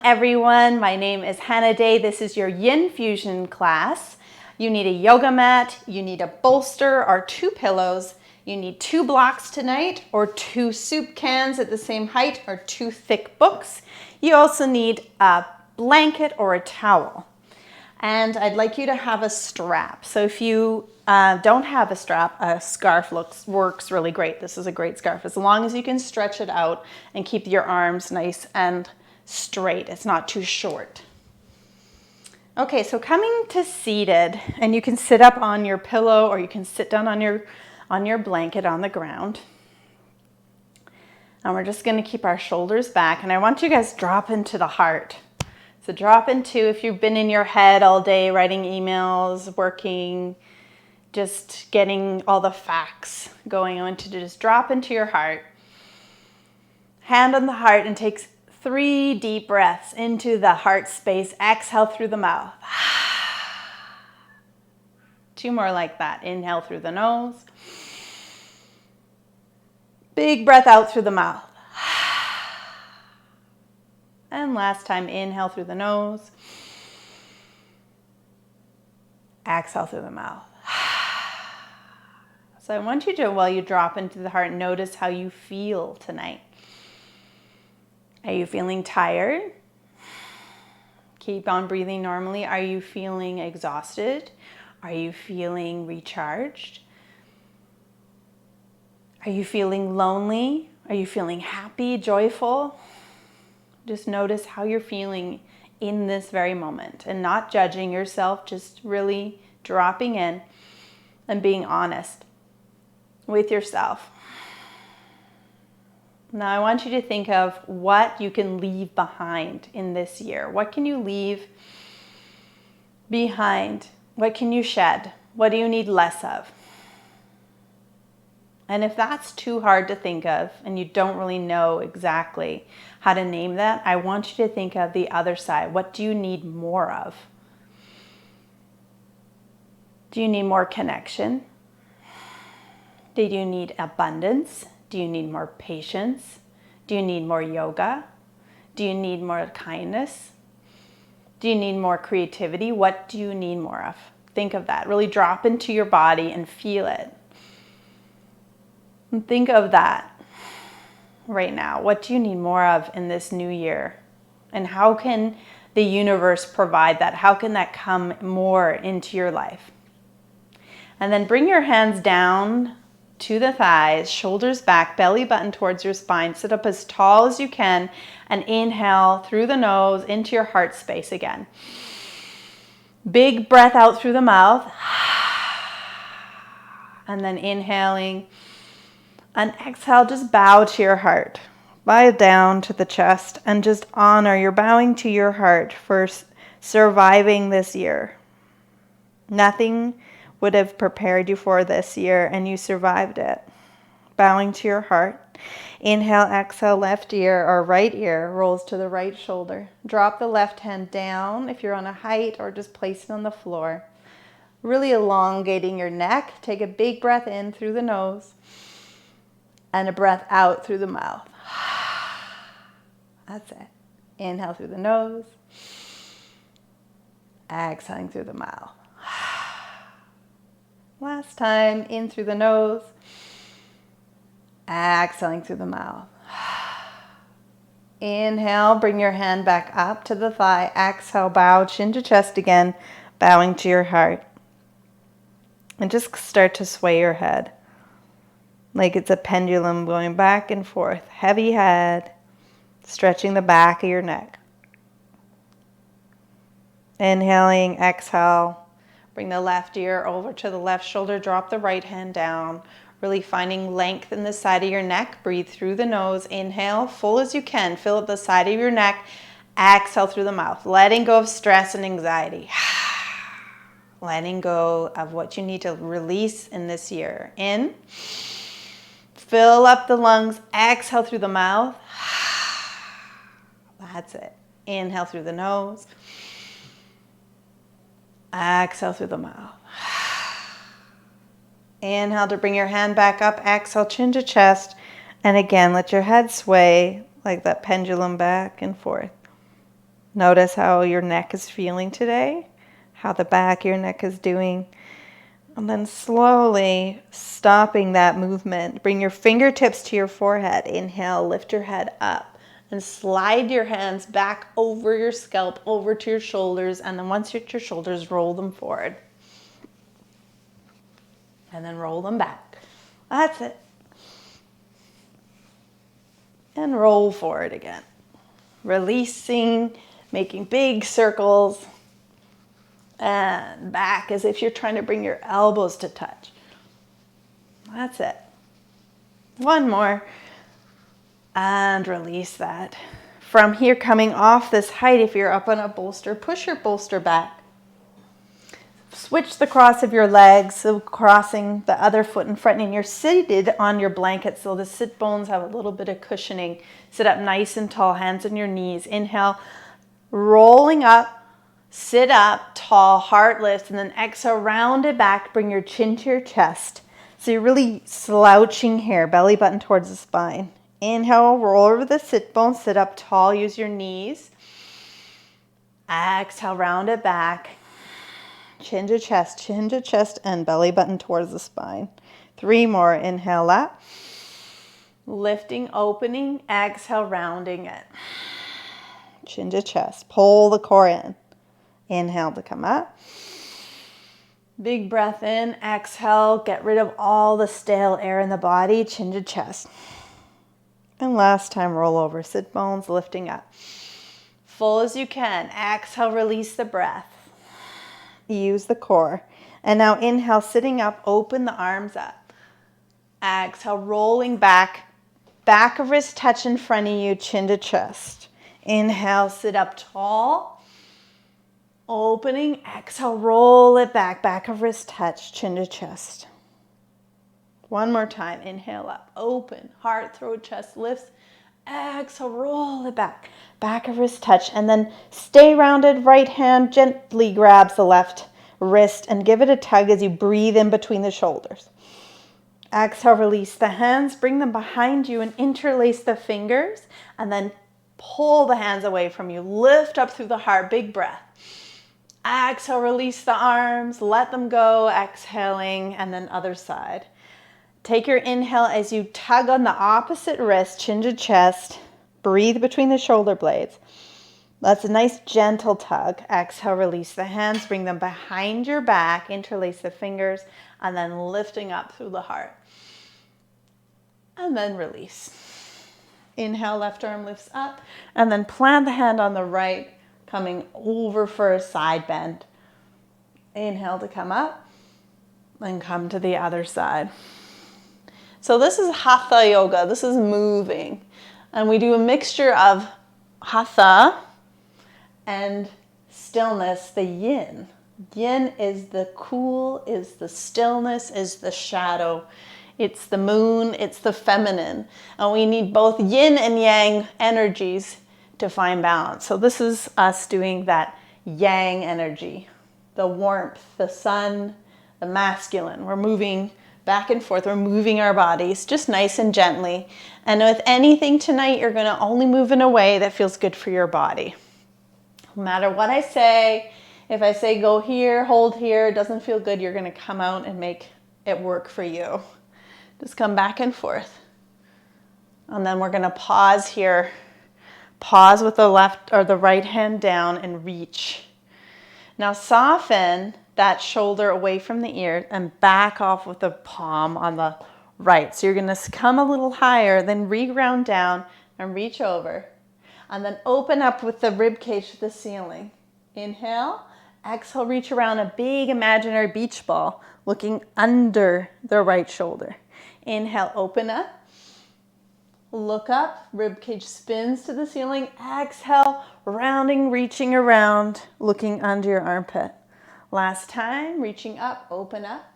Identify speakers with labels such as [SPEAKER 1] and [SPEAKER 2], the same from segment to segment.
[SPEAKER 1] Everyone, my name is Hannah Day. This is your Yin Fusion class. You need a yoga mat, you need a bolster or 2 pillows, you need 2 blocks tonight or 2 soup cans at the same height or 2 thick books. You also need a blanket or a towel. And I'd like you to have a strap. So if you don't have a strap, a scarf works really great. This is a great scarf as long as you can stretch it out and keep your arms nice and straight. It's not too short. Okay, so coming to seated, and you can sit up on your pillow or you can sit down on your blanket on the ground. And we're just going to keep our shoulders back, and I want you guys to drop into the heart. So drop into, if you've been in your head all day writing emails, working, just getting all the facts going on, to just drop into your heart. Hand on the heart and take 3 deep breaths into the heart space. Exhale through the mouth. 2 more like that. Inhale through the nose. Big breath out through the mouth. And last time, inhale through the nose. Exhale through the mouth. So I want you to, while you drop into the heart, notice how you feel tonight. Are you feeling tired? Keep on breathing normally. Are you feeling exhausted? Are you feeling recharged? Are you feeling lonely? Are you feeling happy, joyful? Just notice how you're feeling in this very moment and not judging yourself, just really dropping in and being honest with yourself. Now I want you to think of what you can leave behind in this year. What can you leave behind? What can you shed? What do you need less of? And if that's too hard to think of and you don't really know exactly how to name that, I want you to think of the other side. What do you need more of? Do you need more connection? Do you need abundance? Do you need more patience? Do you need more yoga? Do you need more kindness? Do you need more creativity? What do you need more of? Think of that. Really drop into your body and feel it. And think of that right now. What do you need more of in this new year? And how can the universe provide that? How can that come more into your life? And then bring your hands down to the thighs, shoulders back, belly button towards your spine. Sit up as tall as you can and inhale through the nose into your heart space again. Big breath out through the mouth. And then inhaling. And exhale, just bow to your heart. Bow down to the chest and just honor, you're bowing to your heart for surviving this year. Nothing would have prepared you for this year, and you survived it. Bowing to your heart. Inhale, exhale, left ear or right ear rolls to the right shoulder. Drop the left hand down if you're on a height, or just place it on the floor. Really elongating your neck. Take a big breath in through the nose and a breath out through the mouth. That's it. Inhale through the nose. Exhaling through the mouth. Last time, in through the nose, exhaling through the mouth. Inhale, bring your hand back up to the thigh. Exhale, bow chin to chest again, bowing to your heart. And just start to sway your head like it's a pendulum going back and forth. Heavy head, stretching the back of your neck. Inhaling, exhale. Bring the left ear over to the left shoulder. Drop the right hand down. Really finding length in the side of your neck. Breathe through the nose. Inhale, full as you can. Fill up the side of your neck. Exhale through the mouth. Letting go of stress and anxiety. Letting go of what you need to release in this year. In. Fill up the lungs. Exhale through the mouth. That's it. Inhale through the nose. Exhale through the mouth. Inhale to bring your hand back up. Exhale, chin to chest. And again, let your head sway like that pendulum back and forth. Notice how your neck is feeling today, how the back of your neck is doing. And then slowly stopping that movement. Bring your fingertips to your forehead. Inhale, lift your head up. And slide your hands back over your scalp, over to your shoulders. And then once you're at your shoulders, roll them forward. And then roll them back. That's it. And roll forward again. Releasing, making big circles. And back as if you're trying to bring your elbows to touch. That's it. One more. And release that. From here, coming off this height, if you're up on a bolster, push your bolster back. Switch the cross of your legs, so crossing the other foot in front, and you're seated on your blanket, so the sit bones have a little bit of cushioning. Sit up nice and tall, hands on your knees. Inhale, rolling up, sit up, tall, heart lifts, and then exhale, round it back, bring your chin to your chest. So you're really slouching here, belly button towards the spine. Inhale, roll over the sit bones, sit up tall, use your knees. Exhale, round it back. Chin to chest, and belly button towards the spine. 3 more. Inhale up. Lifting, opening. Exhale, rounding it. Chin to chest. Pull the core in. Inhale to come up. Big breath in. Exhale. Get rid of all the stale air in the body. Chin to chest. And last time, roll over. Sit bones, lifting up. Full as you can. Exhale, release the breath. Use the core. And now inhale, sitting up, open the arms up. Exhale, rolling back. Back of wrist touch in front of you, chin to chest. Inhale, sit up tall. Opening, exhale, roll it back. Back of wrist touch, chin to chest. One more time. Inhale up, open, heart, throat, chest lifts. Exhale, roll it back. Back of wrist touch, and then stay rounded. Right hand gently grabs the left wrist and give it a tug as you breathe in between the shoulders. Exhale, release the hands, bring them behind you and interlace the fingers, and then pull the hands away from you. Lift up through the heart, big breath. Exhale, release the arms, let them go, exhaling, and then other side. Take your inhale as you tug on the opposite wrist, chin to chest. Breathe between the shoulder blades. That's a nice gentle tug. Exhale, release the hands, bring them behind your back, interlace the fingers, and then lifting up through the heart. And then release. Inhale, left arm lifts up, and then plant the hand on the right, coming over for a side bend. Inhale to come up, and come to the other side. So this is Hatha Yoga. This is moving. And we do a mixture of Hatha and stillness, the yin. Yin is the cool, is the stillness, is the shadow. It's the moon, it's the feminine. And we need both yin and yang energies to find balance. So this is us doing that yang energy, the warmth, the sun, the masculine. We're moving back and forth. We're moving our bodies just nice and gently. And with anything tonight, you're going to only move in a way that feels good for your body. No matter what I say, if I say go here, hold here, it doesn't feel good, you're going to come out and make it work for you. Just come back and forth. And then we're going to pause here. Pause with the left or the right hand down and reach. Now soften that shoulder away from the ear and back off with the palm on the right. So you're going to come a little higher, then re-ground down and reach over. And then open up with the rib cage to the ceiling. Inhale, exhale, reach around a big imaginary beach ball looking under the right shoulder. Inhale, open up. Look up, rib cage spins to the ceiling. Exhale, rounding, reaching around, looking under your armpit. Last time, reaching up, open up.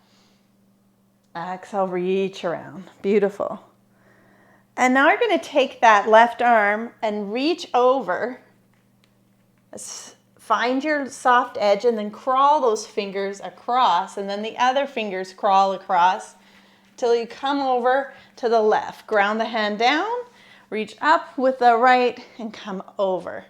[SPEAKER 1] Exhale, reach around. Beautiful. And now you're going to take that left arm and reach over. Find your soft edge and then crawl those fingers across, and then the other fingers crawl across till you come over to the left. Ground the hand down, reach up with the right and come over.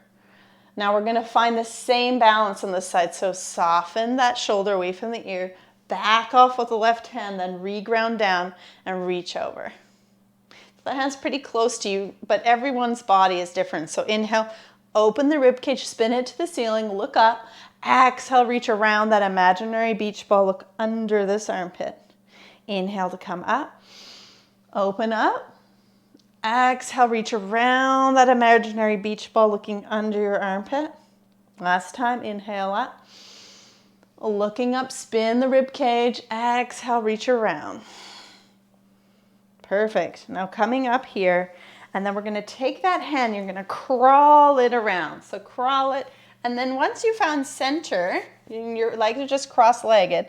[SPEAKER 1] Now we're going to find the same balance on this side. So soften that shoulder away from the ear, back off with the left hand, then reground down and reach over. The hand's pretty close to you, but everyone's body is different. So inhale, open the rib cage, spin it to the ceiling, look up. Exhale, reach around that imaginary beach ball, look under this armpit. Inhale to come up, open up. Exhale, reach around that imaginary beach ball, looking under your armpit. Last time, inhale up. Looking up, spin the rib cage. Exhale, reach around. Perfect. Now coming up here, and then we're going to take that hand, you're going to crawl it around. So crawl it, and then once you found center, your legs are just cross-legged.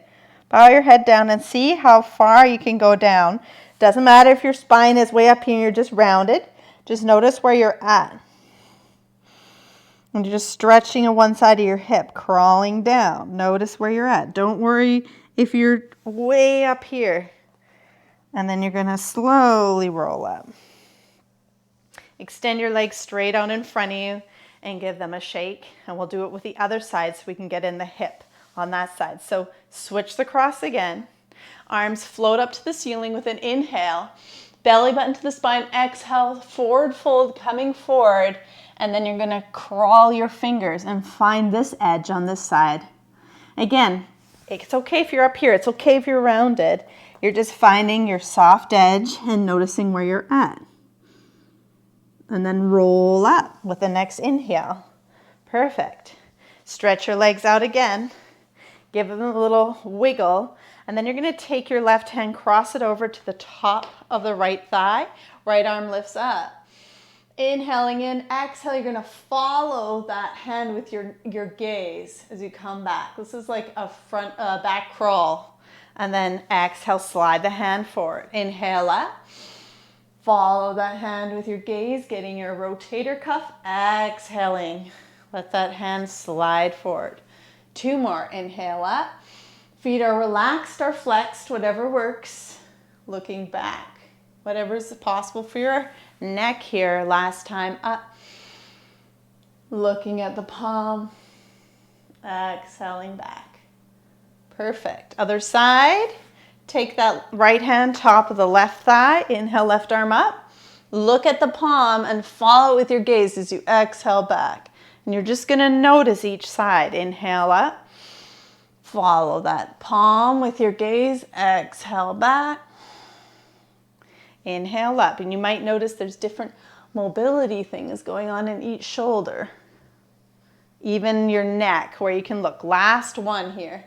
[SPEAKER 1] Bow your head down and see how far you can go down. Doesn't matter if your spine is way up here and you're just rounded. Just notice where you're at. And you're just stretching on one side of your hip, crawling down. Notice where you're at. Don't worry if you're way up here. And then you're going to slowly roll up. Extend your legs straight out in front of you and give them a shake. And we'll do it with the other side so we can get in the hip on that side. So switch the cross again. Arms float up to the ceiling with an inhale. Belly button to the spine. Exhale, forward fold, coming forward. And then you're going to crawl your fingers and find this edge on this side. Again, it's okay if you're up here. It's okay if you're rounded. You're just finding your soft edge and noticing where you're at. And then roll up with the next inhale. Perfect. Stretch your legs out again. Give them a little wiggle. And then you're going to take your left hand, cross it over to the top of the right thigh. Right arm lifts up. Inhaling in, exhale, you're going to follow that hand with your gaze as you come back. This is like a back crawl. And then exhale, slide the hand forward. Inhale up. Follow that hand with your gaze, getting your rotator cuff. Exhaling. Let that hand slide forward. 2 more. Inhale up. Feet are relaxed or flexed, whatever works. Looking back. Whatever is possible for your neck here. Last time up. Looking at the palm. Exhaling back. Perfect. Other side. Take that right hand, top of the left thigh. Inhale, left arm up. Look at the palm and follow with your gaze as you exhale back. And you're just going to notice each side. Inhale up. Follow that palm with your gaze. Exhale back. Inhale up. And you might notice there's different mobility things going on in each shoulder. Even your neck where you can look. Last one here.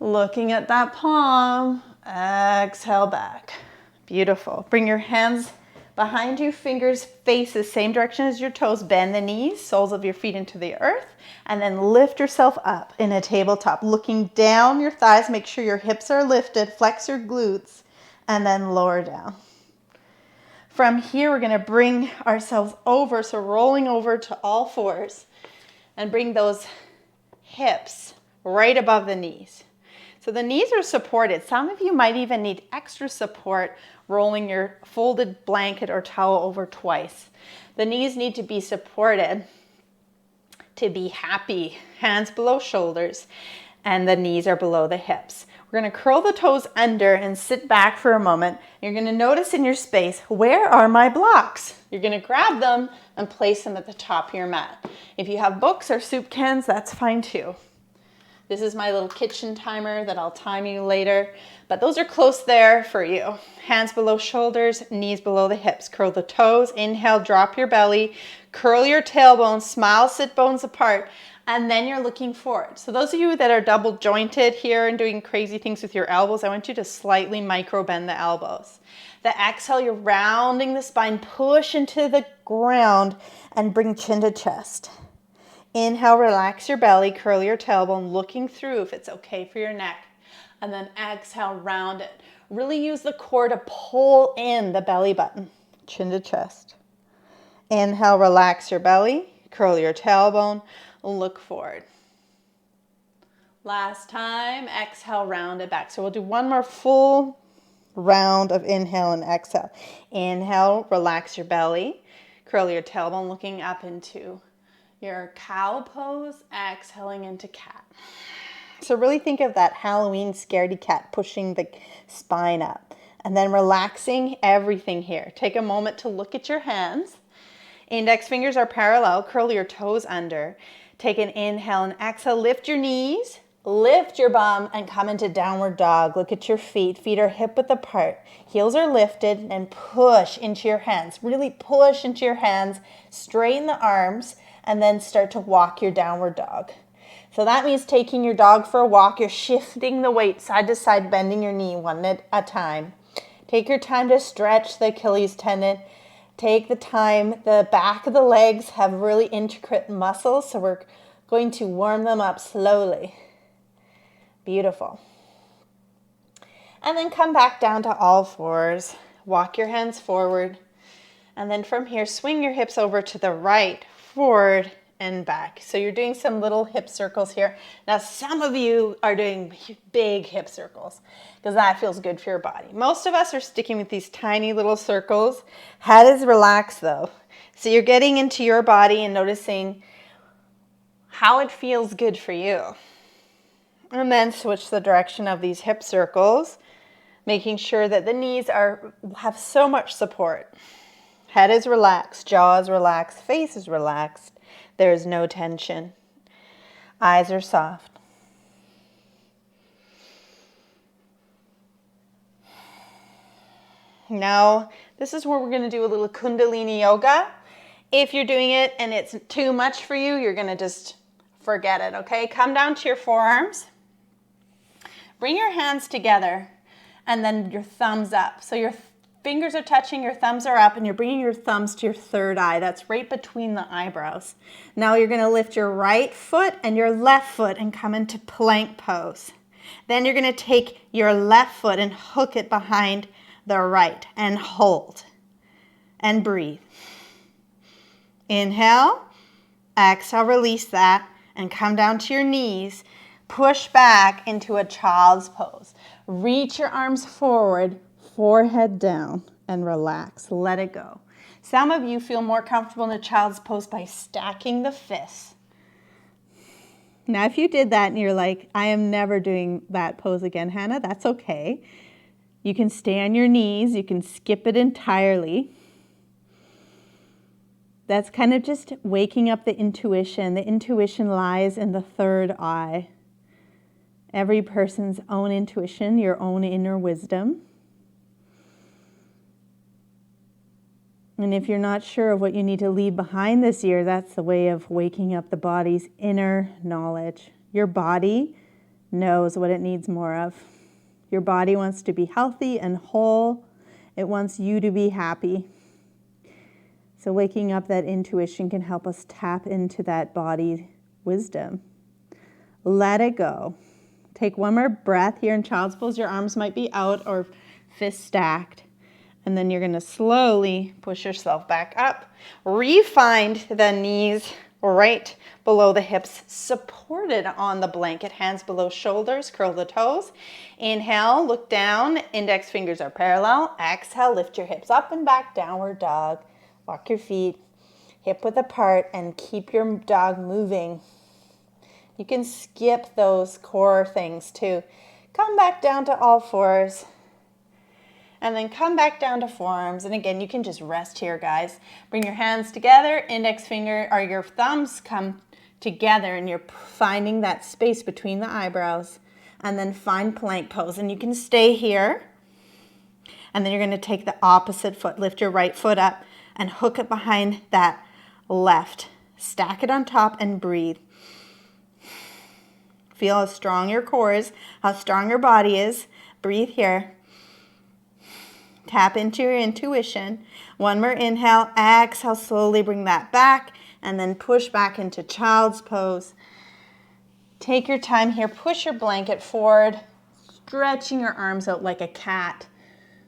[SPEAKER 1] Looking at that palm. Exhale back. Beautiful. Bring your hands behind you, fingers face the same direction as your toes. Bend the knees, soles of your feet into the earth, and then lift yourself up in a tabletop. Looking down your thighs, make sure your hips are lifted, flex your glutes, and then lower down. From here, we're going to bring ourselves over, so rolling over to all fours, and bring those hips right above the knees. So the knees are supported. Some of you might even need extra support rolling your folded blanket or towel over twice. The knees need to be supported to be happy. Hands below shoulders, and the knees are below the hips. We're going to curl the toes under and sit back for a moment. You're going to notice in your space, where are my blocks? You're going to grab them and place them at the top of your mat. If you have books or soup cans, that's fine too. This is my little kitchen timer that I'll time you later, but those are close there for you. Hands below shoulders, knees below the hips. Curl the toes, inhale, drop your belly, curl your tailbone, smile, sit bones apart, and then you're looking forward. So those of you that are double jointed here and doing crazy things with your elbows, I want you to slightly micro bend the elbows. The exhale, you're rounding the spine, push into the ground and bring chin to chest. Inhale, relax your belly, curl your tailbone, looking through if it's okay for your neck. And then exhale, round it. Really use the core to pull in the belly button, chin to chest. Inhale, relax your belly, curl your tailbone, look forward. Last time, exhale, round it back. So we'll do one more full round of inhale and exhale. Inhale, relax your belly, curl your tailbone, looking up into your cow pose, exhaling into cat. So really think of that Halloween scaredy cat pushing the spine up and then relaxing everything here. Take a moment to look at your hands. Index fingers are parallel, curl your toes under. Take an inhale and exhale, lift your knees, lift your bum and come into downward dog. Look at your feet. Feet are hip width apart. Heels are lifted and push into your hands. Really push into your hands, straighten the arms, and then start to walk your downward dog. So that means taking your dog for a walk. You're shifting the weight side to side, bending your knee one at a time. Take your time to stretch the Achilles tendon. Take the time. The back of the legs have really intricate muscles, so we're going to warm them up slowly. Beautiful. And then come back down to all fours. Walk your hands forward. And then from here, swing your hips over to the right, forward, and back. So you're doing some little hip circles here. Now, some of you are doing big hip circles because that feels good for your body. Most of us are sticking with these tiny little circles. Head is relaxed though. So you're getting into your body and noticing how it feels good for you. And then switch the direction of these hip circles, making sure that the knees have so much support. Head is relaxed, jaw is relaxed, face is relaxed. There is no tension. Eyes are soft. Now, this is where we're going to do a little Kundalini yoga. If you're doing it and it's too much for you, you're going to just forget it, okay? Come down to your forearms. Bring your hands together and then your thumbs up. So your fingers are touching, your thumbs are up, and you're bringing your thumbs to your third eye. That's right between the eyebrows. Now you're going to lift your right foot and your left foot and come into plank pose. Then you're going to take your left foot and hook it behind the right and hold and breathe. Inhale, exhale, release that and come down to your knees. Push back into a child's pose. Reach your arms forward, forehead down, and relax. Let it go. Some of you feel more comfortable in a child's pose by stacking the fists. Now, if you did that and you're like, I am never doing that pose again, Hannah, that's okay. You can stay on your knees. You can skip it entirely. That's kind of just waking up the intuition. The intuition lies in the third eye. Every person's own intuition, your own inner wisdom. And if you're not sure of what you need to leave behind this year, that's the way of waking up the body's inner knowledge. Your body knows what it needs more of. Your body wants to be healthy and whole. It wants you to be happy. So waking up that intuition can help us tap into that body wisdom. Let it go. Take one more breath here in child's pose. Your arms might be out or fists stacked. And then you're going to slowly push yourself back up. Re-find the knees right below the hips, supported on the blanket. Hands below shoulders, curl the toes. Inhale, look down. Index fingers are parallel. Exhale, lift your hips up and back, downward dog. Walk your feet hip width apart and keep your dog moving. You can skip those core things too. Come back down to all fours. And then come back down to forearms. And again, you can just rest here, guys. Bring your hands together. Index finger or your thumbs come together and you're finding that space between the eyebrows. And then find plank pose. And you can stay here. And then you're going to take the opposite foot. Lift your right foot up and hook it behind that left. Stack it on top and breathe. Feel how strong your core is, how strong your body is. Breathe here. Tap into your intuition. One more inhale. Exhale, slowly bring that back and then push back into child's pose. Take your time here. Push your blanket forward, stretching your arms out like a cat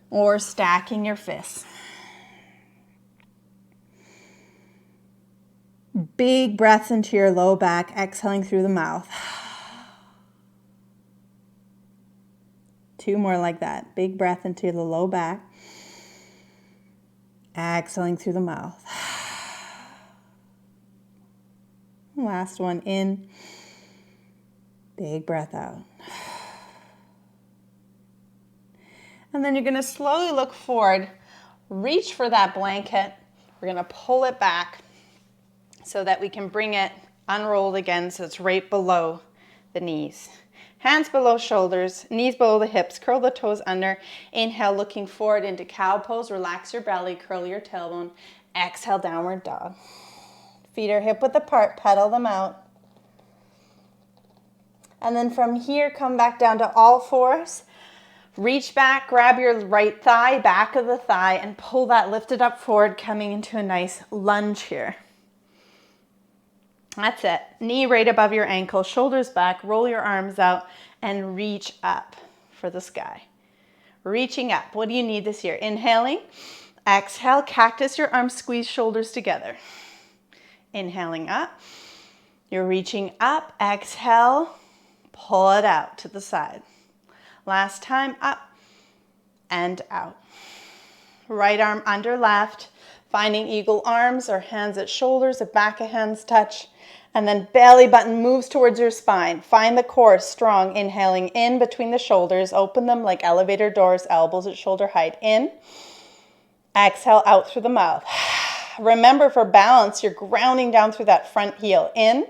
[SPEAKER 1] or stacking your fists. Big breaths into your low back, exhaling through the mouth. 2 more like that. Big breath into the low back. Exhaling through the mouth. Last one in. Big breath out. And then you're going to slowly look forward, reach for that blanket. We're going to pull it back so that we can bring it unrolled again so it's right below the knees. Hands below shoulders, knees below the hips, curl the toes under. Inhale, looking forward into cow pose. Relax your belly, curl your tailbone. Exhale, downward dog. Feet are hip width apart, pedal them out. And then from here, come back down to all fours. Reach back, grab your right thigh, back of the thigh, and pull that lifted up forward, coming into a nice lunge here. That's it. Knee right above your ankle, shoulders back, roll your arms out, and reach up for the sky. Reaching up. What do you need this year? Inhaling. Exhale, cactus your arms, squeeze shoulders together. Inhaling up. You're reaching up. Exhale. Pull it out to the side. Last time, up and out. Right arm under left, finding eagle arms or hands at shoulders, the back of hands touch, and then belly button moves towards your spine. Find the core strong, inhaling in between the shoulders, open them like elevator doors, elbows at shoulder height, in. Exhale out through the mouth. Remember, for balance, you're grounding down through that front heel, in.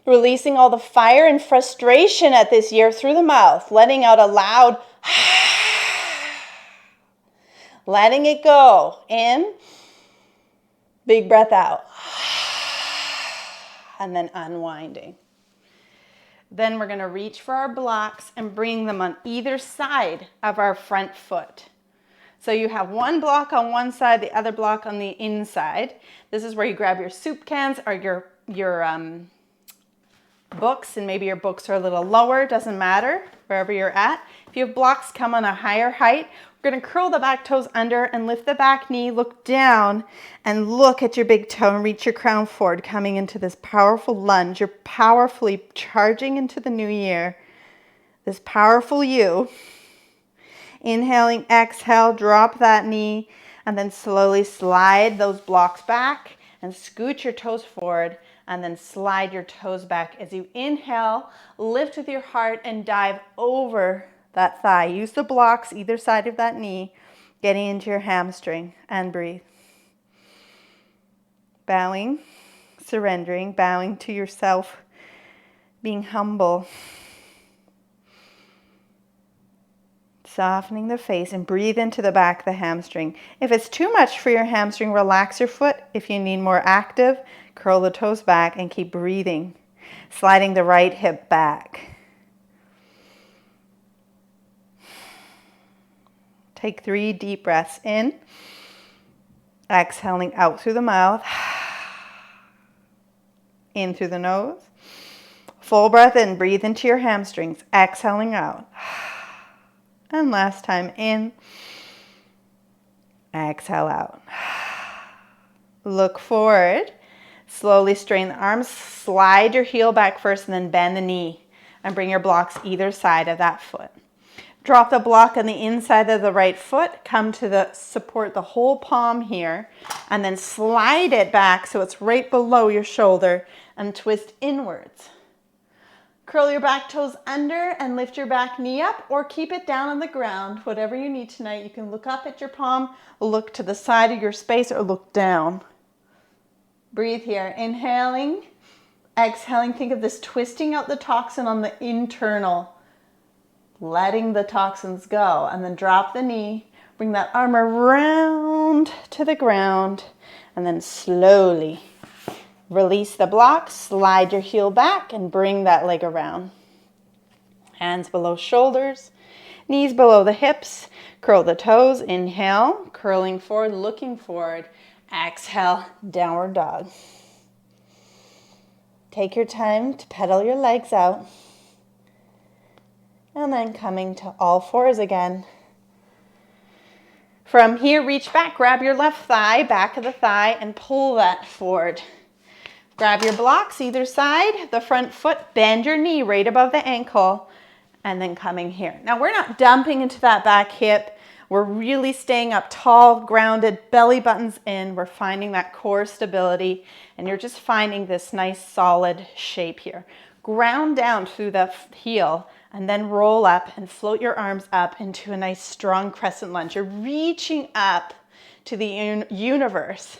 [SPEAKER 1] Releasing all the fire and frustration at this year through the mouth, letting out a loud, letting it go, in, big breath out, and then unwinding. Then we're going to reach for our blocks and bring them on either side of our front foot. So you have one block on one side, the other block on the inside. This is where you grab your soup cans or your books, and maybe your books are a little lower, doesn't matter, wherever you're at. If you have blocks, come on a higher height. We're going to curl the back toes under and lift the back knee, look down and look at your big toe and reach your crown forward, coming into this powerful lunge. You're powerfully charging into the new year. This powerful you. Inhaling, exhale, drop that knee, and then slowly slide those blocks back and scoot your toes forward. And then slide your toes back as you inhale, lift with your heart and dive over that thigh. Use the blocks either side of that knee, getting into your hamstring, and breathe. Bowing, surrendering, bowing to yourself, being humble. Softening the face and breathe into the back of the hamstring. If it's too much for your hamstring, relax your foot. If you need more active, curl the toes back and keep breathing. Sliding the right hip back. Take 3 deep breaths in. Exhaling out through the mouth. In through the nose. Full breath in, breathe into your hamstrings. Exhaling out. And last time in. Exhale out. Look forward. Slowly straighten the arms, slide your heel back first and then bend the knee and bring your blocks either side of that foot. Drop the block on the inside of the right foot, come to the support the whole palm here and then slide it back so it's right below your shoulder and twist inwards. Curl your back toes under and lift your back knee up or keep it down on the ground, whatever you need tonight. You can look up at your palm, look to the side of your space or look down. Breathe here, inhaling, exhaling. Think of this twisting out the toxin on the internal, letting the toxins go, and then drop the knee, bring that arm around to the ground, and then slowly release the block, slide your heel back, and bring that leg around. Hands below shoulders, knees below the hips, curl the toes, inhale, curling forward, looking forward. Exhale, downward dog. Take your time to pedal your legs out. And then coming to all fours again. From here, reach back, grab your left thigh, back of the thigh, and pull that forward. Grab your blocks either side, the front foot, bend your knee right above the ankle, and then coming here. Now we're not dumping into that back hip. We're really staying up tall, grounded, belly buttons in. We're finding that core stability, and you're just finding this nice solid shape here. Ground down through the heel and then roll up and float your arms up into a nice strong crescent lunge. You're reaching up to the universe.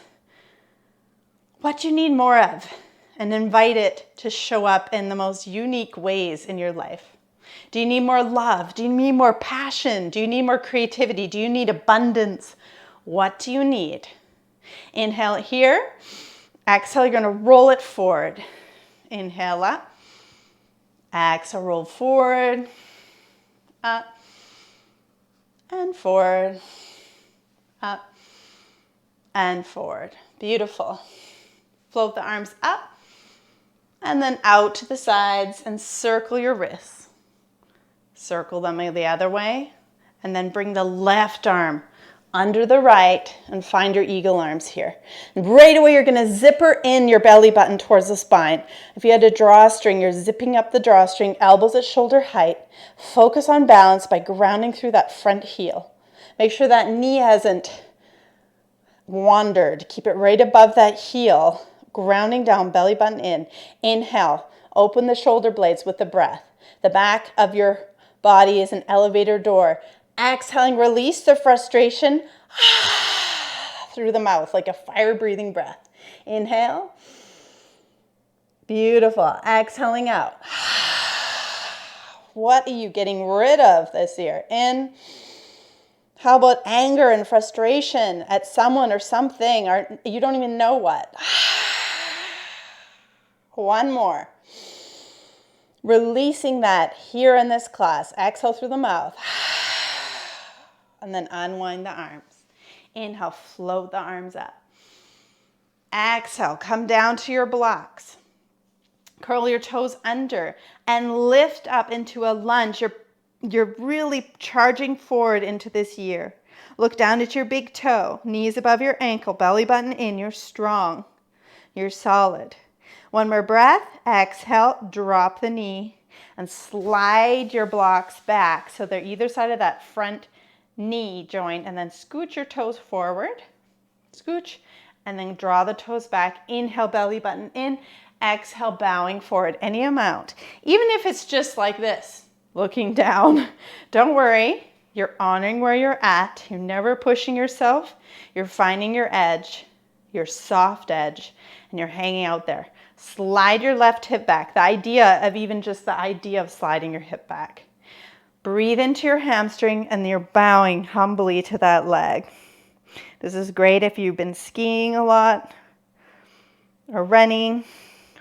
[SPEAKER 1] What you need more of, and invite it to show up in the most unique ways in your life. Do you need more love? Do you need more passion? Do you need more creativity? Do you need abundance? What do you need? Inhale here. Exhale, you're going to roll it forward. Inhale up. Exhale, roll forward. Up. And forward. Up. And forward. Beautiful. Float the arms up. And then out to the sides and circle your wrists. Circle them the other way. And then bring the left arm under the right and find your eagle arms here. And right away, you're going to zipper in your belly button towards the spine. If you had a drawstring, you're zipping up the drawstring, elbows at shoulder height. Focus on balance by grounding through that front heel. Make sure that knee hasn't wandered. Keep it right above that heel. Grounding down, belly button in. Inhale, open the shoulder blades with the breath. The back of your body is an elevator door. Exhaling, release the frustration through the mouth like a fire-breathing breath. Inhale. Beautiful. Exhaling out. What are you getting rid of this year? In. How about anger and frustration at someone or something, or you don't even know what? One more. Releasing that here in this class. Exhale through the mouth. And then unwind the arms. Inhale, float the arms up. Exhale, come down to your blocks. Curl your toes under and lift up into a lunge. You're really charging forward into this year. Look down at your big toe, knees above your ankle, belly button in. You're strong. You're solid. One more breath. Exhale, drop the knee and slide your blocks back so they're either side of that front knee joint, and then scooch your toes forward. Scooch, and then draw the toes back. Inhale, belly button in. Exhale, bowing forward any amount. Even if it's just like this, looking down. Don't worry. You're honoring where you're at. You're never pushing yourself. You're finding your edge, your soft edge, and you're hanging out there. Slide your left hip back. The idea of sliding your hip back. Breathe into your hamstring and you're bowing humbly to that leg. This is great if you've been skiing a lot or running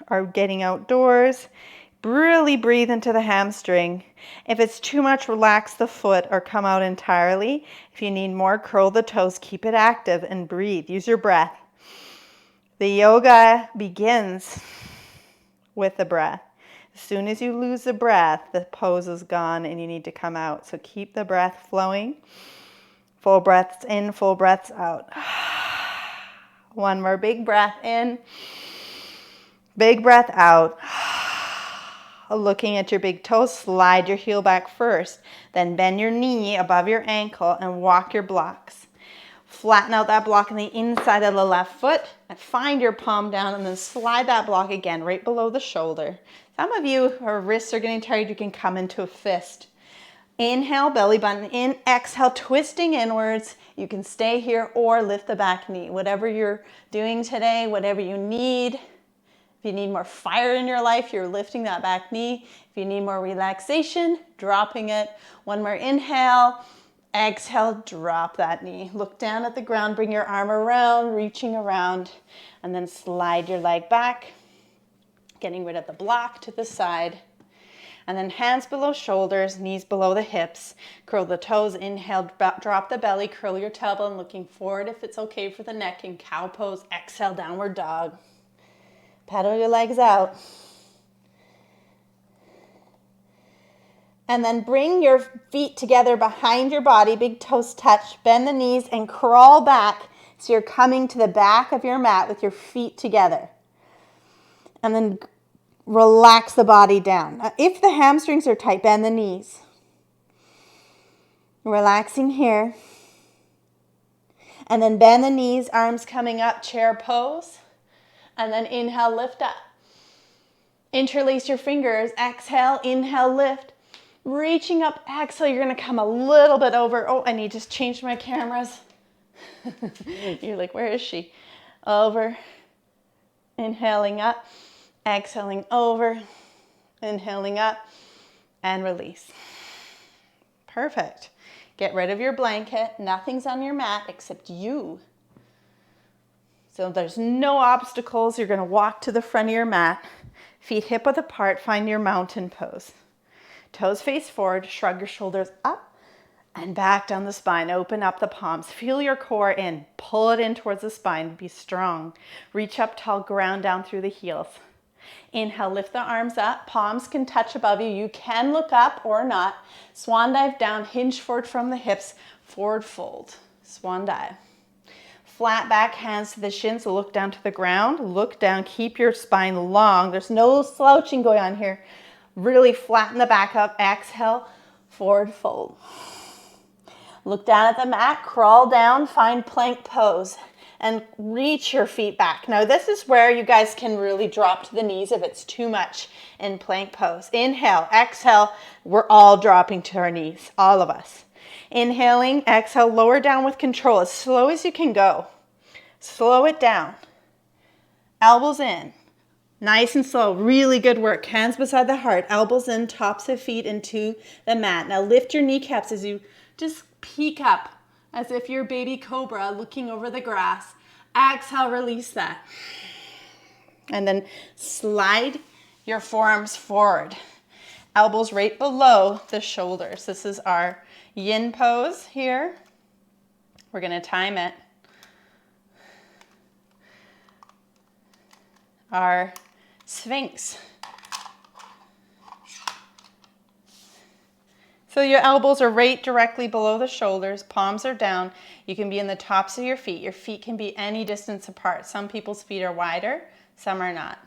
[SPEAKER 1] or getting outdoors. Really breathe into the hamstring. If it's too much, relax the foot or come out entirely. If you need more, curl the toes, keep it active and breathe. Use your breath. The yoga begins with the breath. As soon as you lose the breath, the pose is gone and you need to come out. So keep the breath flowing. Full breaths in, full breaths out. One more big breath in. Big breath out. Looking at your big toes, slide your heel back first. Then bend your knee above your ankle and walk your blocks. Flatten out that block on the inside of the left foot and find your palm down and then slide that block again right below the shoulder. Some of you, your wrists are getting tired, you can come into a fist. Inhale, belly button in. Exhale, twisting inwards. You can stay here or lift the back knee. Whatever you're doing today, whatever you need. If you need more fire in your life, you're lifting that back knee. If you need more relaxation, dropping it. One more inhale. Exhale, drop that knee. Look down at the ground, bring your arm around, reaching around, and then slide your leg back, getting rid of the block to the side. And then hands below shoulders, knees below the hips. Curl the toes, inhale, drop the belly, curl your tailbone, looking forward if it's okay for the neck in cow pose. Exhale, downward dog. Pedal your legs out. And then bring your feet together behind your body, big toes touch, bend the knees and crawl back so you're coming to the back of your mat with your feet together. And then relax the body down. Now, if the hamstrings are tight, bend the knees. Relaxing here. And then bend the knees, arms coming up, chair pose. And then inhale, lift up. Interlace your fingers. Exhale, inhale, lift. Reaching up, exhale, you're gonna come a little bit over. Oh, I need to change my cameras. You're like, where is she? Over. Inhaling up. Exhaling over. Inhaling up. And release. Perfect. Get rid of your blanket. Nothing's on your mat except you. So there's no obstacles. You're going to walk to the front of your mat. Feet hip width apart. Find your mountain pose. Toes face forward. Shrug your shoulders up and back down the spine. Open up the palms. Feel your core in. Pull it in towards the spine. Be strong. Reach up tall. Ground down through the heels. Inhale, lift the arms up. Palms can touch above you. You can look up or not. Swan dive down. Hinge forward from the hips. Forward fold. Swan dive. Flat back, hands to the shins. So look down to the ground. Look down. Keep your spine long. There's no slouching going on here. Really flatten the back up. Exhale, forward fold. Look down at the mat. Crawl down. Find plank pose. And reach your feet back. Now this is where you guys can really drop to the knees if it's too much in plank pose. Inhale, exhale, we're all dropping to our knees, all of us. Inhaling, exhale, lower down with control, as slow as you can go. Slow it down. Elbows in, nice and slow, really good work. Hands beside the heart, elbows in, tops of feet into the mat. Now lift your kneecaps as you just peek up, as if you're baby cobra looking over the grass. Exhale, release that. And then slide your forearms forward. Elbows right below the shoulders. This is our yin pose here. We're gonna time it. Our Sphinx. So your elbows are right directly below the shoulders, palms are down. You can be in the tops of your feet. Your feet can be any distance apart. Some people's feet are wider, some are not.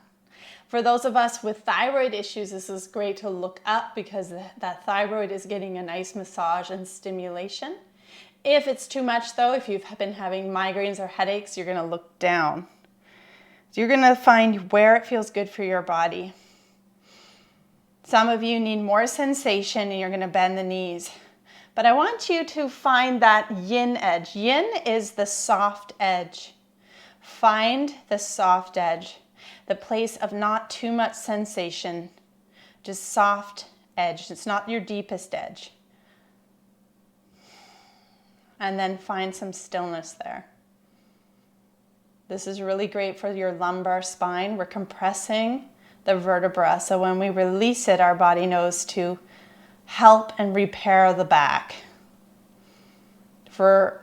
[SPEAKER 1] For those of us with thyroid issues, this is great to look up because that thyroid is getting a nice massage and stimulation. If it's too much though, if you've been having migraines or headaches, you're gonna look down. So you're gonna find where it feels good for your body. Some of you need more sensation and you're going to bend the knees. But I want you to find that yin edge. Yin is the soft edge. Find the soft edge. The place of not too much sensation. Just soft edge. It's not your deepest edge. And then find some stillness there. This is really great for your lumbar spine. We're compressing the vertebra, so when we release it, our body knows to help and repair the back. For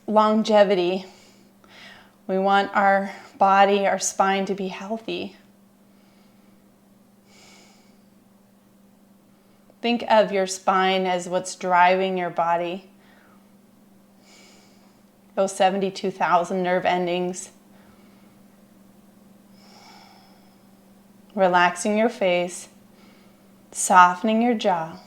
[SPEAKER 1] longevity, we want our body, our spine to be healthy. Think of your spine as what's driving your body. Those 72,000 nerve endings. Relaxing your face, softening your jaw.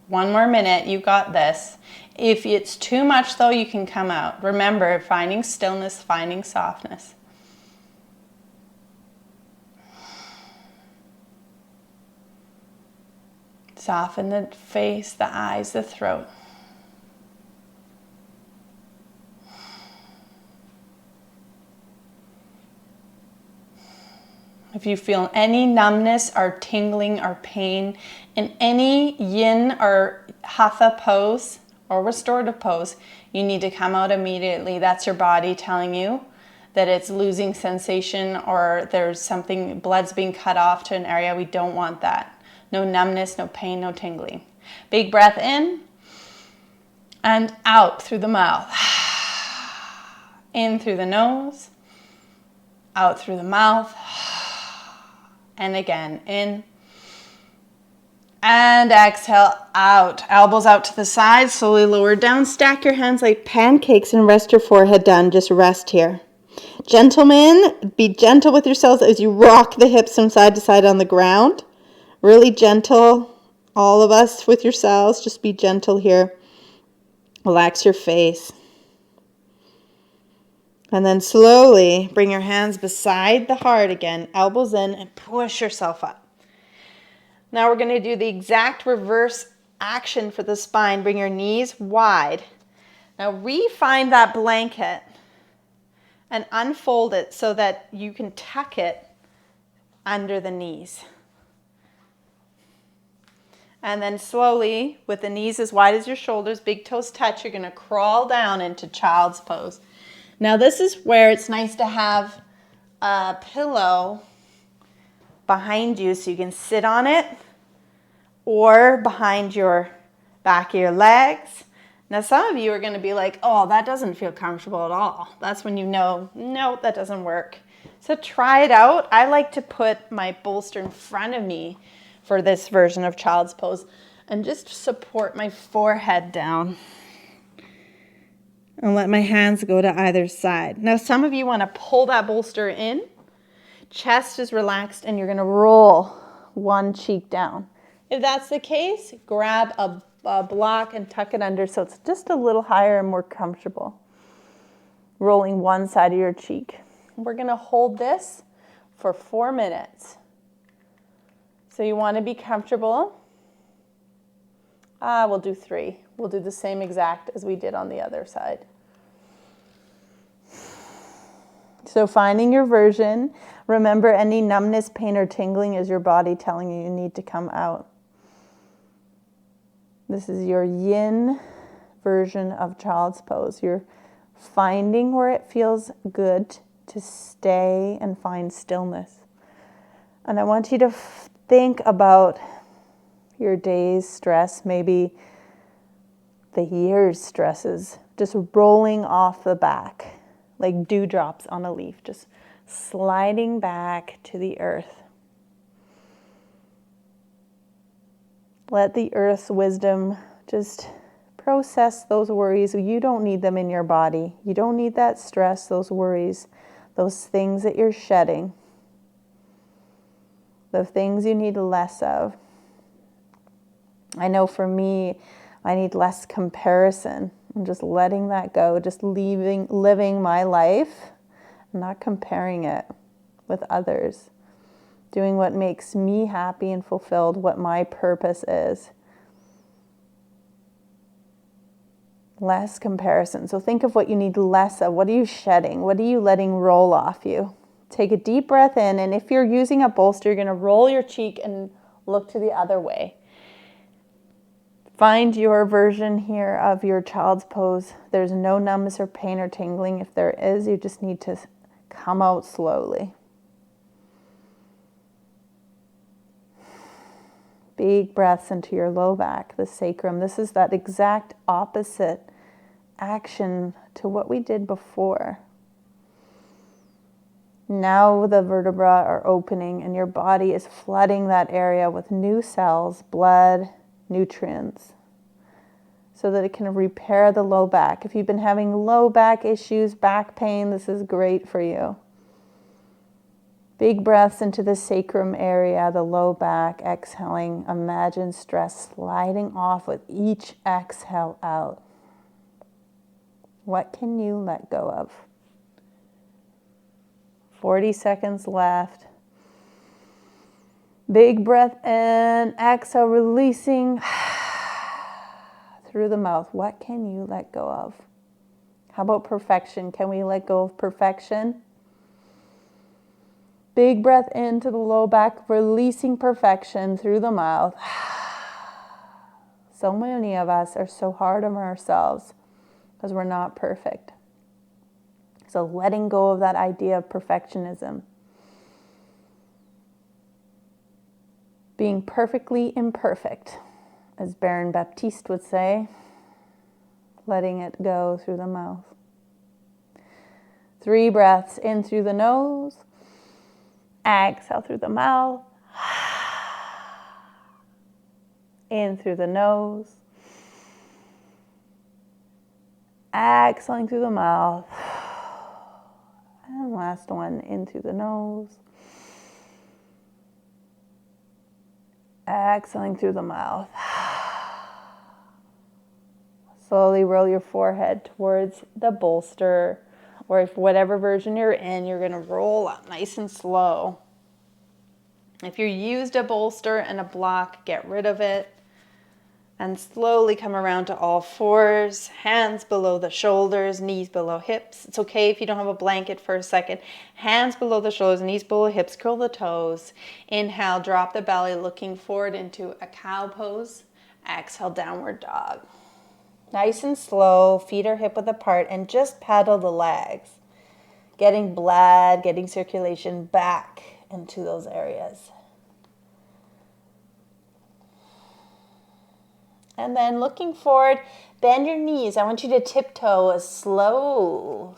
[SPEAKER 1] One more minute, you got this. If it's too much though, you can come out. Remember, finding stillness, finding softness. Soften the face, the eyes, the throat. If you feel any numbness or tingling or pain in any yin or hatha pose or restorative pose, you need to come out immediately. That's your body telling you that it's losing sensation or there's something, blood's being cut off to an area. We don't want that. No numbness, no pain, no tingling. Big breath in and out through the mouth. In through the nose, out through the mouth. And again, in and exhale, out. Elbows out to the side, slowly lower down. Stack your hands like pancakes and rest your forehead down. Just rest here. Gentlemen, be gentle with yourselves as you rock the hips from side to side on the ground. Really gentle, all of us with yourselves. Just be gentle here. Relax your face. And then slowly bring your hands beside the heart again, elbows in, and push yourself up. Now we're going to do the exact reverse action for the spine. Bring your knees wide. Now re-find that blanket and unfold it so that you can tuck it under the knees. And then slowly, with the knees as wide as your shoulders, big toes touch, you're going to crawl down into child's pose. Now this is where it's nice to have a pillow behind you so you can sit on it, or behind your back of your legs. Now some of you are going to be like, oh, that doesn't feel comfortable at all. That's when you know, no, that doesn't work. So try it out. I like to put my bolster in front of me for this version of child's pose and just support my forehead down and let my hands go to either side. Now some of you want to pull that bolster in, chest is relaxed, and you're going to roll one cheek down. If that's the case, grab a block and tuck it under so it's just a little higher and more comfortable. Rolling one side of your cheek. We're going to hold this for 4 minutes. So you want to be comfortable. We'll do 3. We'll do the same exact as we did on the other side. So finding your version. Remember, any numbness, pain, or tingling is your body telling you need to come out. This is your yin version of child's pose. You're finding where it feels good to stay and find stillness. And I want you to think about your day's stress, maybe the year's stresses, just rolling off the back like dewdrops on a leaf, just sliding back to the earth. Let the earth's wisdom just process those worries. You don't need them in your body. You don't need that stress, those worries, those things that you're shedding, the things you need less of. I know for me, I need less comparison. I'm just letting that go, just living my life, not comparing it with others. Doing what makes me happy and fulfilled, what my purpose is. Less comparison. So think of what you need less of. What are you shedding? What are you letting roll off you? Take a deep breath in, and if you're using a bolster, you're going to roll your cheek and look to the other way. Find your version here of your child's pose. There's no numbness or pain or tingling. If there is, you just need to come out slowly. Big breaths into your low back, the sacrum. This is that exact opposite action to what we did before. Now the vertebrae are opening and your body is flooding that area with new cells, blood, nutrients, so that it can repair the low back. If you've been having low back issues, back pain, this is great for you. Big breaths into the sacrum area, the low back, exhaling. Imagine stress sliding off with each exhale out. What can you let go of? 40 seconds left. Big breath in, exhale, releasing through the mouth. What can you let go of? How about perfection? Can we let go of perfection? Big breath into the low back, releasing perfection through the mouth. So many of us are so hard on ourselves because we're not perfect. So letting go of that idea of perfectionism. Being perfectly imperfect, as Baron Baptiste would say. Letting it go through the mouth. 3 breaths in through the nose. Exhale through the mouth. In through the nose. Exhaling through the mouth. And last one, in through the nose. Exhaling through the mouth. Slowly roll your forehead towards the bolster. or if whatever version you're in, you're gonna roll up nice and slow. If you used a bolster and a block, get rid of it and slowly come around to all fours, hands below the shoulders, knees below hips. It's okay if you don't have a blanket for a second. Hands below the shoulders, knees below hips, curl the toes. Inhale, drop the belly, looking forward into a cow pose. Exhale, downward dog. Nice and slow, feet are hip width apart, and just paddle the legs. Getting blood, getting circulation back into those areas. And then looking forward, bend your knees. I want you to tiptoe a slow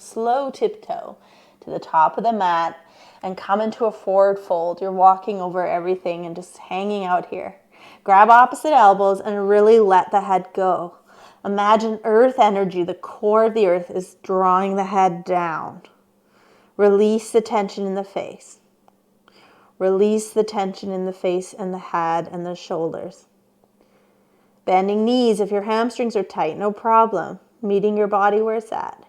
[SPEAKER 1] tiptoe to the top of the mat and come into a forward fold. You're walking over everything and just hanging out here. Grab opposite elbows and really let the head go. Imagine earth energy, the core of the earth is drawing the head down. Release the tension in the face. Release the tension in the face and the head and the shoulders. Bending knees, if your hamstrings are tight, no problem. Meeting your body where it's at.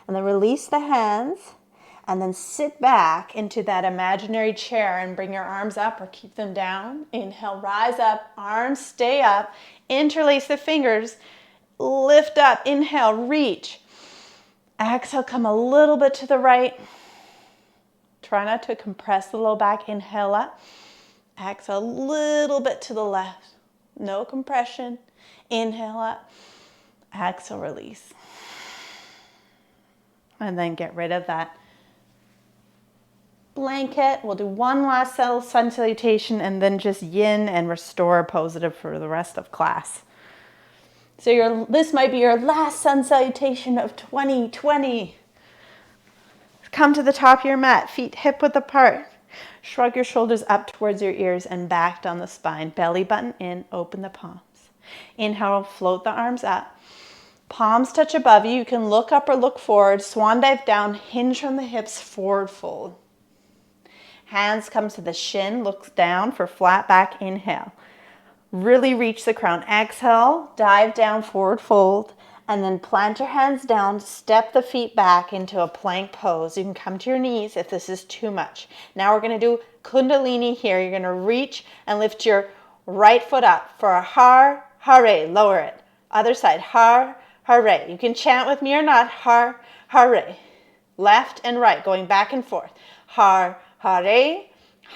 [SPEAKER 1] And then release the hands and then sit back into that imaginary chair and bring your arms up or keep them down. Inhale, rise up, arms stay up, interlace the fingers, lift up, inhale, reach. Exhale, come a little bit to the right. Try not to compress the low back, inhale up. Exhale, a little bit to the left. No compression. Inhale up. Exhale, release. And then get rid of that blanket. We'll do one last sun salutation and then just yin and restore positive for the rest of class. So this might be your last sun salutation of 2020. Come to the top of your mat, feet hip width apart. Shrug your shoulders up towards your ears and back down the spine. Belly button in, open the palms. Inhale, float the arms up. Palms touch above you. You can look up or look forward. Swan dive down, hinge from the hips, forward fold. Hands come to the shin, look down for flat back, inhale. Really reach the crown. Exhale, dive down, forward fold. And then plant your hands down, step the feet back into a plank pose. You can come to your knees if this is too much. Now we're gonna do Kundalini here. You're gonna reach and lift your right foot up for a har, hare, lower it. Other side, har, hare. You can chant with me or not, har, hare. Left and right, going back and forth. Har, hare,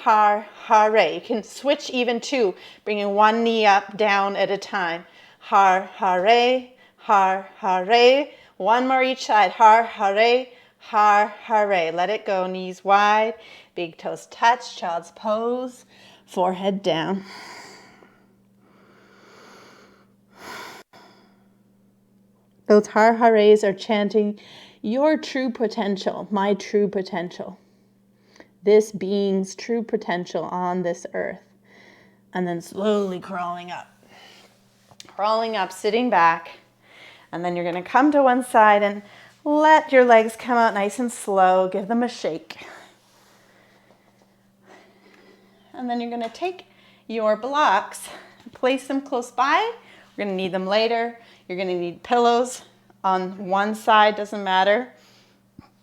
[SPEAKER 1] har, hare. You can switch even too, bringing one knee up, down at a time. Har, hare, har, hare. One more each side. Har, hare, har, hare. Let it go. Knees wide. Big toes touch. Child's pose. Forehead down. Those har, hares are chanting your true potential, my true potential. This being's true potential on this earth. And then slowly crawling up. Crawling up, sitting back. And then you're going to come to one side and let your legs come out nice and slow. Give them a shake. And then you're going to take your blocks, place them close by. We're going to need them later. You're going to need pillows on one side, doesn't matter.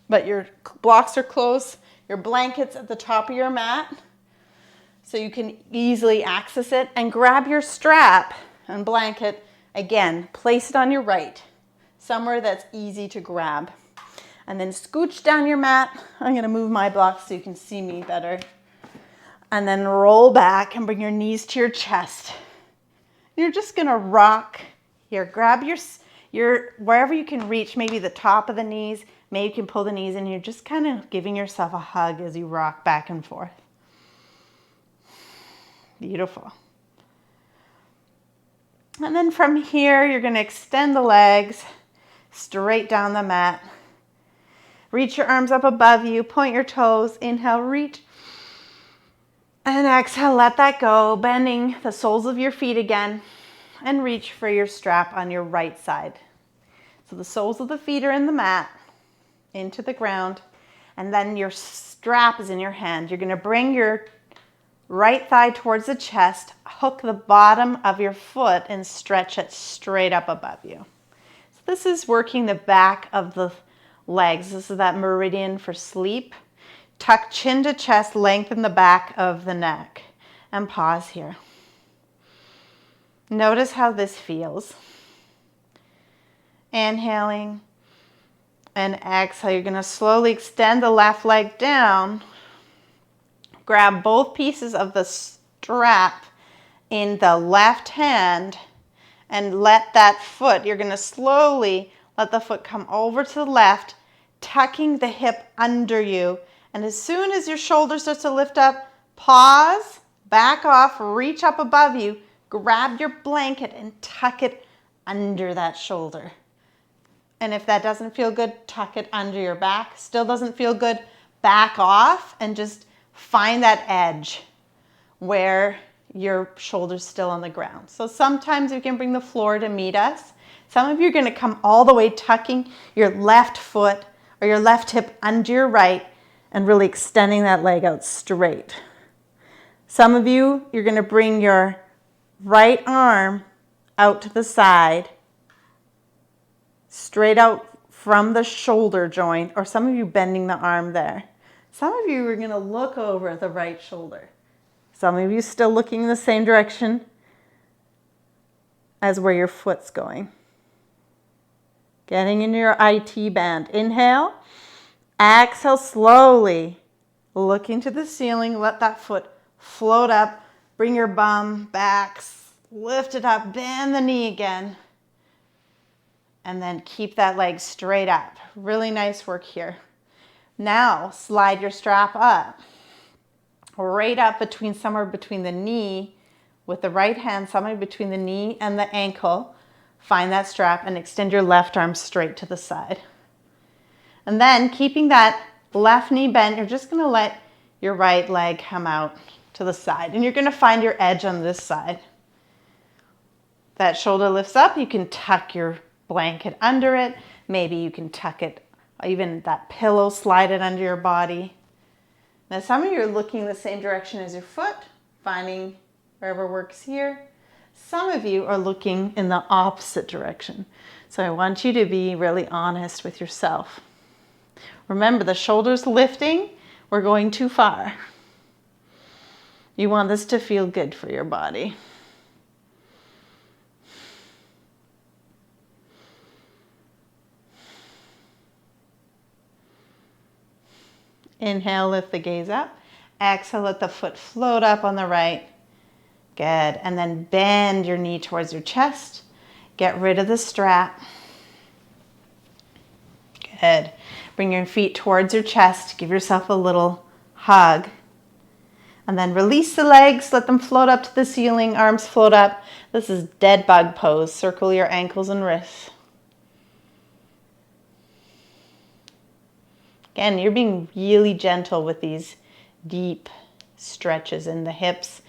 [SPEAKER 1] But your blocks are close. Your blanket's at the top of your mat, so you can easily access it. And grab your strap and blanket. Again, place it on your right, somewhere that's easy to grab. And then scooch down your mat. I'm going to move my blocks so you can see me better. And then roll back and bring your knees to your chest. You're just going to rock here. Grab your wherever you can reach, maybe the top of the knees. Maybe you can pull the knees in. You're just kind of giving yourself a hug as you rock back and forth. Beautiful. And then from here, you're going to extend the legs straight down the mat. Reach your arms up above you. Point your toes. Inhale, reach. And exhale, let that go. Bending the soles of your feet again. And reach for your strap on your right side. So the soles of the feet are in the mat, into the ground. And then your strap is in your hand. You're going to bring your right thigh towards the chest, hook the bottom of your foot and stretch it straight up above you. So this is working the back of the legs. This is that meridian for sleep. Tuck chin to chest, lengthen the back of the neck. And pause here. Notice how this feels. Inhaling and exhale. You're going to slowly extend the left leg down. Grab both pieces of the strap in the left hand and let that foot, you're going to slowly let the foot come over to the left, tucking the hip under you. And as soon as your shoulder starts to lift up, pause, back off, reach up above you, grab your blanket and tuck it under that shoulder. And if that doesn't feel good, tuck it under your back. Still doesn't feel good, back off and just find that edge where your shoulder's still on the ground. So sometimes you can bring the floor to meet us. Some of you are going to come all the way tucking your left foot or your left hip under your right and really extending that leg out straight. Some of you, you're going to bring your right arm out to the side, straight out from the shoulder joint, or some of you bending the arm there. Some of you are going to look over the right shoulder. Some of you still looking in the same direction as where your foot's going. Getting into your IT band. Inhale, exhale slowly. Looking to the ceiling, let that foot float up. Bring your bum back, lift it up, bend the knee again. And then keep that leg straight up. Really nice work here. Now slide your strap up. Right up somewhere between the knee with the right hand, somewhere between the knee and the ankle. Find that strap and extend your left arm straight to the side. And then keeping that left knee bent, you're just going to let your right leg come out to the side. And you're going to find your edge on this side. That shoulder lifts up, you can tuck your blanket under it. Maybe you can tuck it, even that pillow, slide it under your body. Now some of you are looking the same direction as your foot, finding wherever works here. Some of you are looking in the opposite direction. So I want you to be really honest with yourself. Remember, the shoulders lifting, we're going too far. You want this to feel good for your body. Inhale, lift the gaze up. Exhale, let the foot float up on the right. Good. And then bend your knee towards your chest. Get rid of the strap. Good. Bring your feet towards your chest. Give yourself a little hug. And then release the legs. Let them float up to the ceiling. Arms float up. This is dead bug pose. Circle your ankles and wrists. Again, you're being really gentle with these deep stretches in the hips,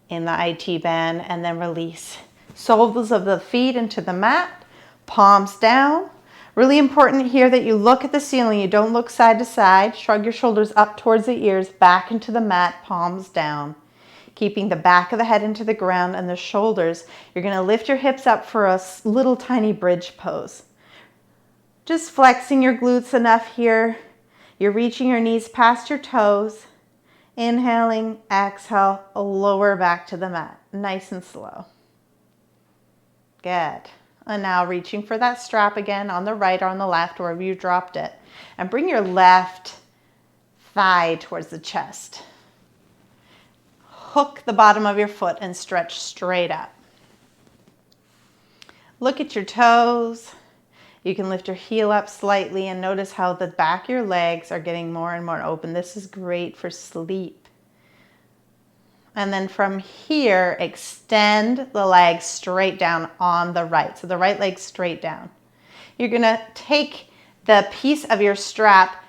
[SPEAKER 1] in the IT band, and then release. Soles of the feet into the mat, palms down. Really important here that you look at the ceiling. You don't look side to side. Shrug your shoulders up towards the ears, back into the mat, palms down. Keeping the back of the head into the ground and the shoulders. You're going to lift your hips up for a little tiny bridge pose. Just flexing your glutes enough here. You're reaching your knees past your toes. Inhaling, exhale, lower back to the mat. Nice and slow. Good. And now reaching for that strap again on the right or on the left, wherever you dropped it. And bring your left thigh towards the chest. Hook the bottom of your foot and stretch straight up. Look at your toes. You can lift your heel up slightly and notice how the back of your legs are getting more and more open. This is great for sleep. And then from here, extend the leg straight down on the right. So the right leg straight down. You're going to take the piece of your strap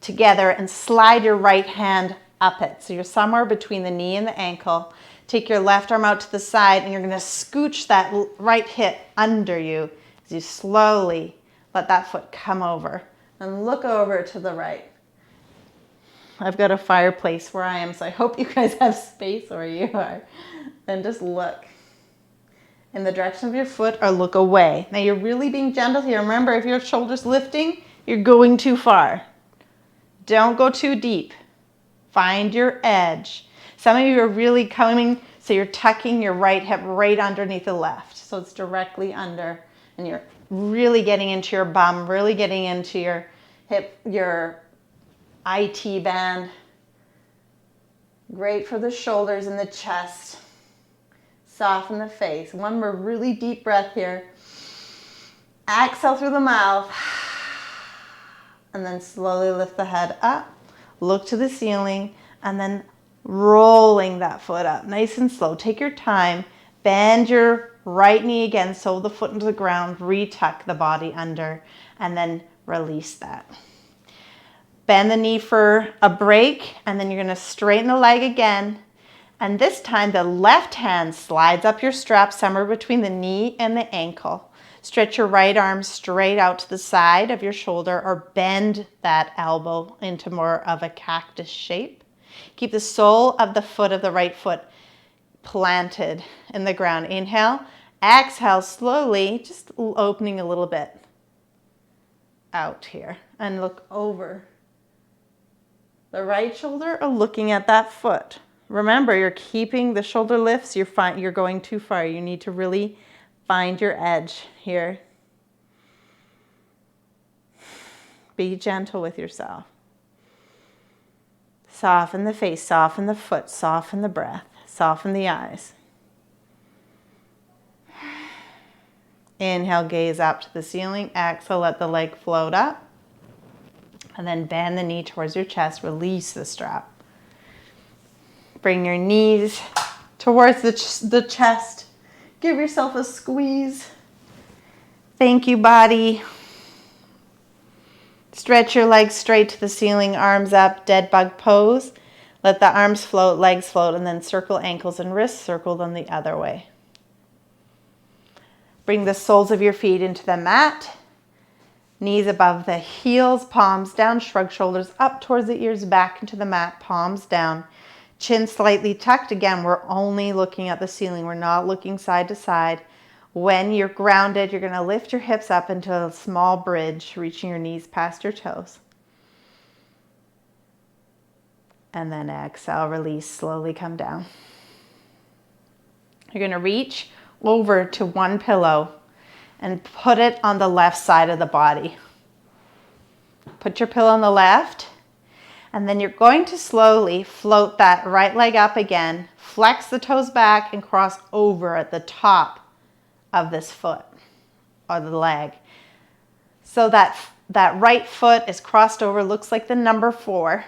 [SPEAKER 1] together and slide your right hand up it. So you're somewhere between the knee and the ankle. Take your left arm out to the side and you're going to scooch that right hip under you as you slowly let that foot come over and look over to the right. I've got a fireplace where I am, so I hope you guys have space where you are. Then just look in the direction of your foot or look away. Now you're really being gentle here. Remember, if your shoulder's lifting, You're going too far. Don't go too deep. Find your edge. Some of you are really coming, so you're tucking your right hip right underneath the left. So it's directly under, and you're really getting into your bum, really getting into your hip, your IT band. Great for the shoulders and the chest. Soften the face. One more really deep breath here. Exhale through the mouth. And then slowly lift the head up. Look to the ceiling. And then rolling that foot up. Nice and slow. Take your time. Bend your right knee again. Sew the foot into the ground. Retuck the body under. And then release that. Bend the knee for a break. And then you're going to straighten the leg again. And this time the left hand slides up your strap somewhere between the knee and the ankle. Stretch your right arm straight out to the side of your shoulder or bend that elbow into more of a cactus shape. Keep the sole of the foot of the right foot planted in the ground. Inhale, exhale slowly, just opening a little bit out here and look over the right shoulder or looking at that foot. Remember, you're keeping the shoulder lifts. You're going too far. You need to really find your edge here. Be gentle with yourself. Soften the face, soften the foot, soften the breath, soften the eyes. Inhale, gaze up to the ceiling. Exhale, let the leg float up. And then bend the knee towards your chest. Release the strap. Bring your knees towards the chest. Give yourself a squeeze. Thank you, body. Stretch your legs straight to the ceiling, arms up, dead bug pose. Let the arms float, legs float, and then circle ankles and wrists, circle them the other way. Bring the soles of your feet into the mat. Knees above the heels, palms down, shrug shoulders up towards the ears, back into the mat, palms down. Chin slightly tucked. Again, we're only looking at the ceiling. We're not looking side to side. When you're grounded, you're going to lift your hips up into a small bridge, reaching your knees past your toes. And then exhale, release, slowly come down. You're going to reach over to one pillow and put it on the left side of the body. Put your pillow on the left. And then you're going to slowly float that right leg up again, flex the toes back and cross over at the top of this foot or the leg. So that right foot is crossed over, looks like the number 4.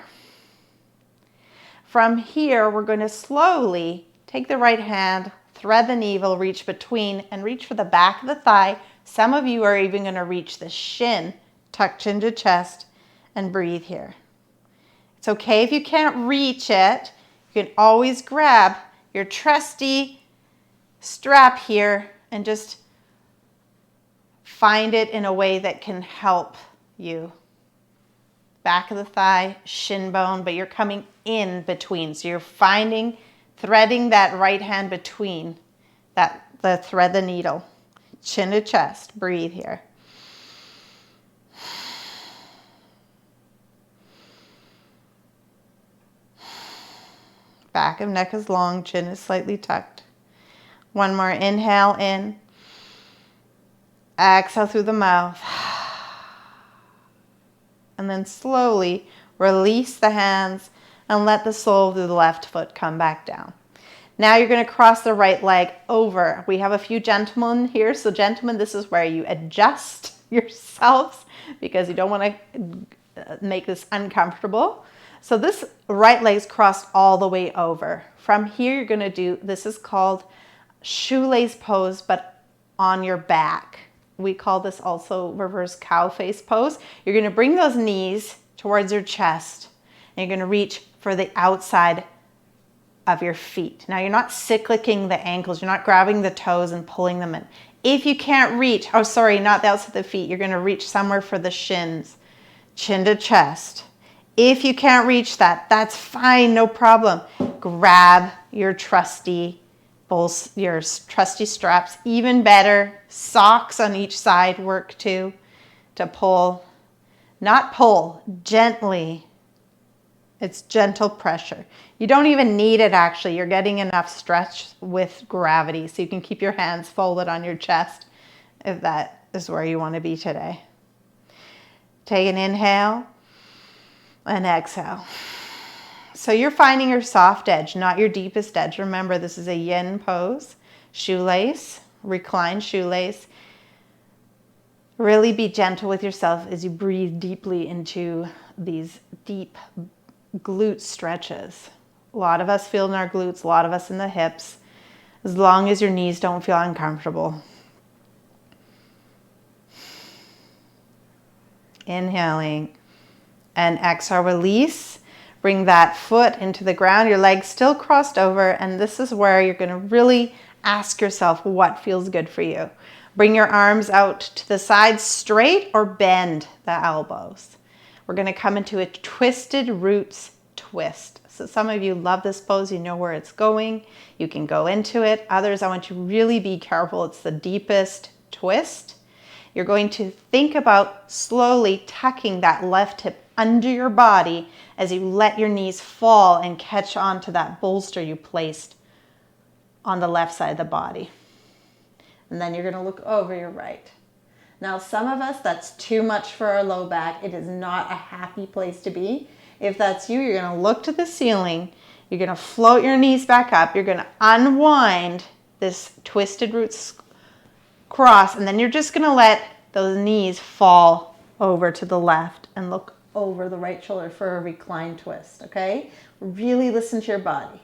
[SPEAKER 1] From here, we're going to slowly take the right hand, thread the navel, reach between and reach for the back of the thigh. Some of you are even going to reach the shin, tuck chin to chest and breathe here. It's okay if you can't reach it. You can always grab your trusty strap here and just find it in a way that can help you. Back of the thigh, shin bone, but you're coming in between. So you're threading that right hand between the thread the needle. Chin to chest, breathe here. Back of neck is long, chin is slightly tucked. One more inhale in. Exhale through the mouth. And then slowly release the hands and let the sole of the left foot come back down. Now you're going to cross the right leg over. We have a few gentlemen here. So gentlemen, this is where you adjust yourselves because you don't want to make this uncomfortable. So this right leg's crossed all the way over. From here, you're going to do, this is called shoelace pose, but on your back. We call this also reverse cow face pose. You're going to bring those knees towards your chest and you're going to reach for the outside of your feet. Now you're not cyclicking the ankles. You're not grabbing the toes and pulling them in. If you can't reach, not the outside of the feet, you're going to reach somewhere for the shins, chin to chest. If you can't reach that, that's fine, no problem. Grab your trusty straps. Even better, socks on each side work too to pull Not pull, gently. It's gentle pressure. You don't even need it actually. You're getting enough stretch with gravity, so you can keep your hands folded on your chest if that is where you want to be today. Take an inhale and exhale. So you're finding your soft edge, not your deepest edge. Remember, this is a yin pose. Shoelace, reclined shoelace. Really be gentle with yourself as you breathe deeply into these deep glute stretches. A lot of us feel in our glutes, a lot of us in the hips, as long as your knees don't feel uncomfortable. Inhaling and exhale, release. Bring that foot into the ground, your legs still crossed over, and this is where you're going to really ask yourself what feels good for you. Bring your arms out to the sides straight or bend the elbows. We're going to come into a twisted roots twist. So some of you love this pose, you know where it's going. You can go into it. Others, I want you to really be careful. It's the deepest twist. You're going to think about slowly tucking that left hip under your body as you let your knees fall and catch onto that bolster you placed on the left side of the body. And then you're going to look over your right. Now, some of us, that's too much for our low back. It is not a happy place to be. If that's you, you're going to look to the ceiling. You're going to float your knees back up. You're going to unwind this twisted roots cross, and then you're just going to let those knees fall over to the left and look over the right shoulder for a reclined twist, okay? Really listen to your body.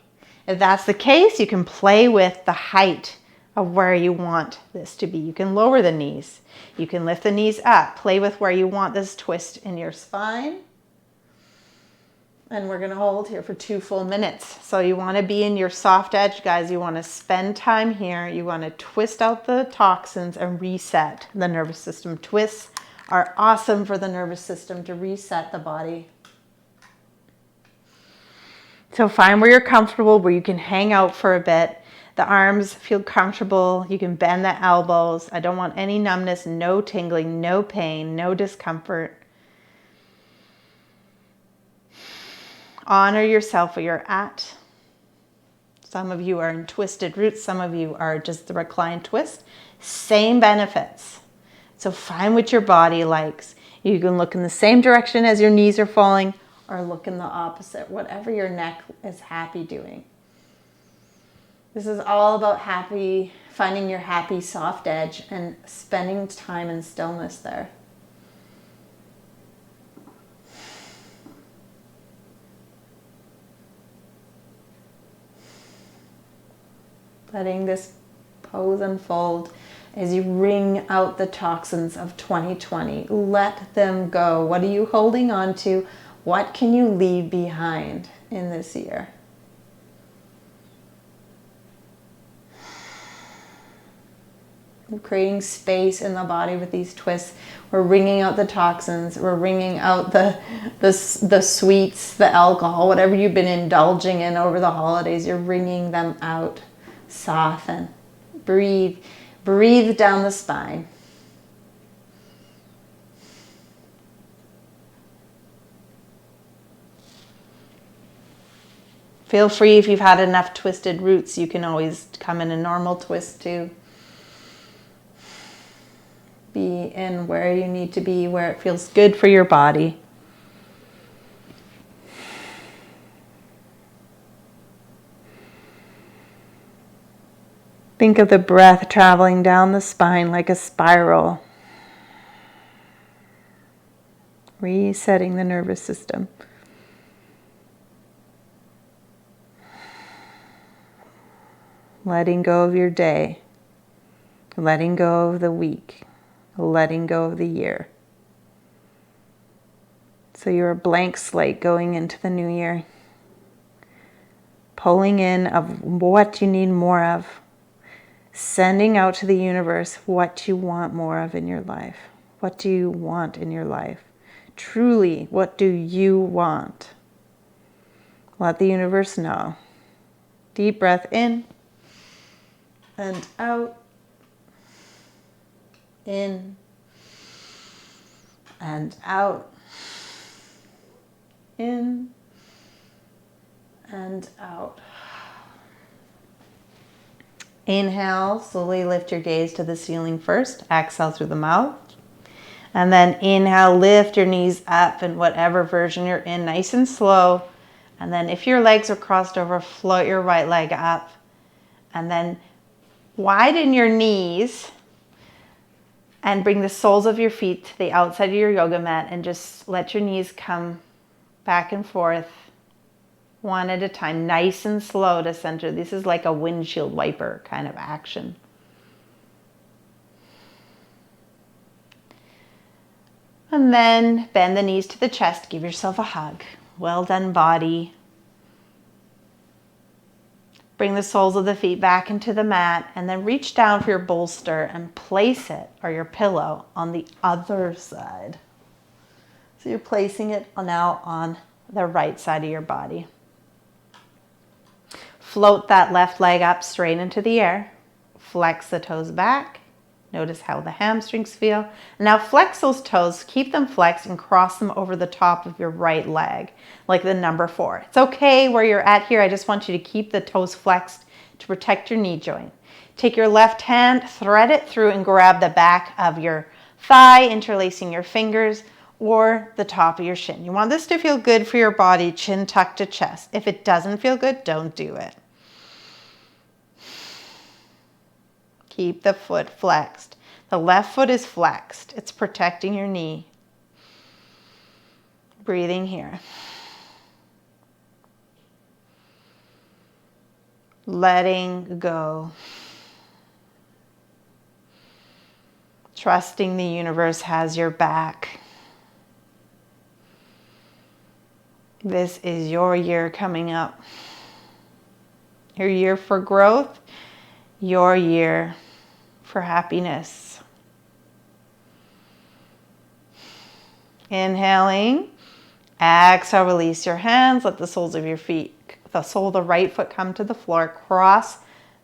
[SPEAKER 1] If that's the case, you can play with the height of where you want this to be. You can lower the knees. You can lift the knees up. Play with where you want this twist in your spine. And we're going to hold here for 2 full minutes. So you want to be in your soft edge, guys. You want to spend time here. You want to twist out the toxins and reset the nervous system. Twists are awesome for the nervous system to reset the body. So find where you're comfortable, where you can hang out for a bit. The arms feel comfortable. You can bend the elbows. I don't want any numbness, no tingling, no pain, no discomfort. Honor yourself where you're at. Some of you are in twisted roots. Some of you are just the reclined twist. Same benefits. So find what your body likes. You can look in the same direction as your knees are falling or look in the opposite, whatever your neck is happy doing. This is all about finding your happy soft edge and spending time in stillness there. Letting this pose unfold as you wring out the toxins of 2020. Let them go. What are you holding on to? What can you leave behind in this year? We're creating space in the body with these twists. We're wringing out the toxins. We're wringing out the sweets, the alcohol, whatever you've been indulging in over the holidays. You're wringing them out. Soften. Breathe. Breathe down the spine. Feel free, if you've had enough twisted roots, you can always come in a normal twist too. Be in where you need to be, where it feels good for your body. Think of the breath traveling down the spine like a spiral, resetting the nervous system. Letting go of your day, letting go of the week, letting go of the year. So you're a blank slate going into the new year, pulling in of what you need more of. Sending out to the universe what you want more of in your life. What do you want in your life? Truly, what do you want? Let the universe know. Deep breath in and out. In and out. In and out. Inhale, slowly lift your gaze to the ceiling first. Exhale through the mouth. And then inhale, lift your knees up in whatever version you're in, nice and slow. And then if your legs are crossed over, float your right leg up. And then widen your knees and bring the soles of your feet to the outside of your yoga mat and just let your knees come back and forth one at a time, nice and slow to center. This is like a windshield wiper kind of action. And then bend the knees to the chest, give yourself a hug. Well done, body. Bring the soles of the feet back into the mat and then reach down for your bolster and place it, or your pillow, on the other side. So you're placing it now on the right side of your body. Float that left leg up straight into the air. Flex the toes back. Notice how the hamstrings feel. Now flex those toes, keep them flexed, and cross them over the top of your right leg, like the number 4. It's okay where you're at here. I just want you to keep the toes flexed to protect your knee joint. Take your left hand, thread it through, and grab the back of your thigh, interlacing your fingers, or the top of your shin. You want this to feel good for your body, chin tucked to chest. If it doesn't feel good, don't do it. Keep the foot flexed. The left foot is flexed. It's protecting your knee. Breathing here. Letting go. Trusting the universe has your back. This is your year coming up. Your year for growth. Your year for happiness. Inhaling. Exhale, release your hands. Let the soles of your feet, the sole of the right foot come to the floor. Cross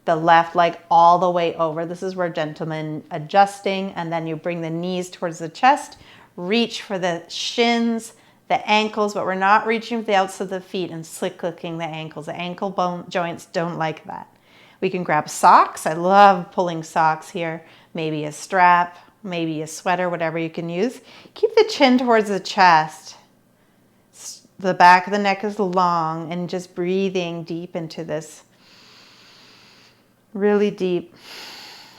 [SPEAKER 1] the left leg all the way over. This is where gentlemen adjusting. And then you bring the knees towards the chest. Reach for the shins, the ankles, but we're not reaching for the outside of the feet and slick clicking the ankles. The ankle bone joints don't like that. We can grab socks. I love pulling socks here. Maybe a strap, maybe a sweater, whatever you can use. Keep the chin towards the chest. The back of the neck is long, and just breathing deep into this really deep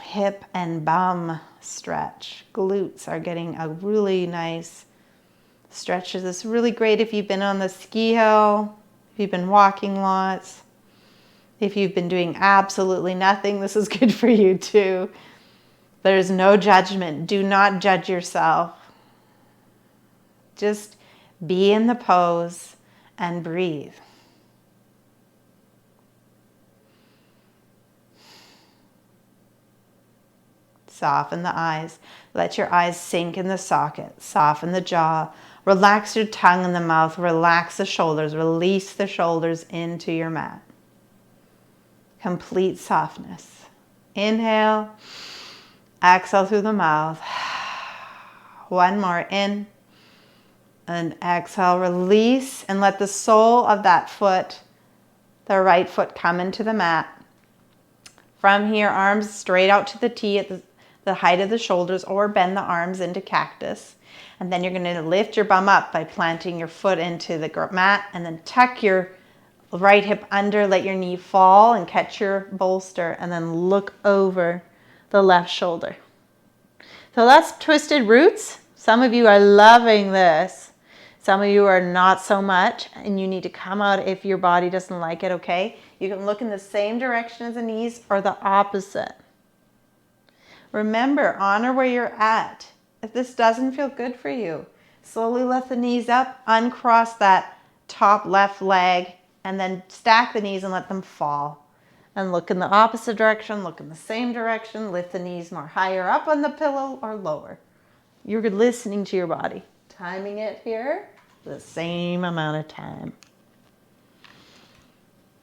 [SPEAKER 1] hip and bum stretch. Glutes are getting a really nice stretch. This is really great if you've been on the ski hill, if you've been walking lots. If you've been doing absolutely nothing, this is good for you too. There's no judgment. Do not judge yourself. Just be in the pose and breathe. Soften the eyes. Let your eyes sink in the socket. Soften the jaw. Relax your tongue in the mouth. Relax the shoulders. Release the shoulders into your mat. Complete softness. Inhale. Exhale through the mouth. One more. In. And exhale. Release. And let the sole of that foot, the right foot, come into the mat. From here, arms straight out to the T at the height of the shoulders, or bend the arms into cactus. And then you're going to lift your bum up by planting your foot into the mat, and then tuck your right hip under, let your knee fall and catch your bolster, and then look over the left shoulder. So that's twisted roots. Some of you are loving this. Some of you are not so much, and you need to come out if your body doesn't like it, okay? You can look in the same direction as the knees or the opposite. Remember, honor where you're at. If this doesn't feel good for you, slowly lift the knees up, uncross that top left leg, and then stack the knees and let them fall. And look in the opposite direction, look in the same direction, lift the knees more higher up on the pillow or lower. You're listening to your body. Timing it here, the same amount of time.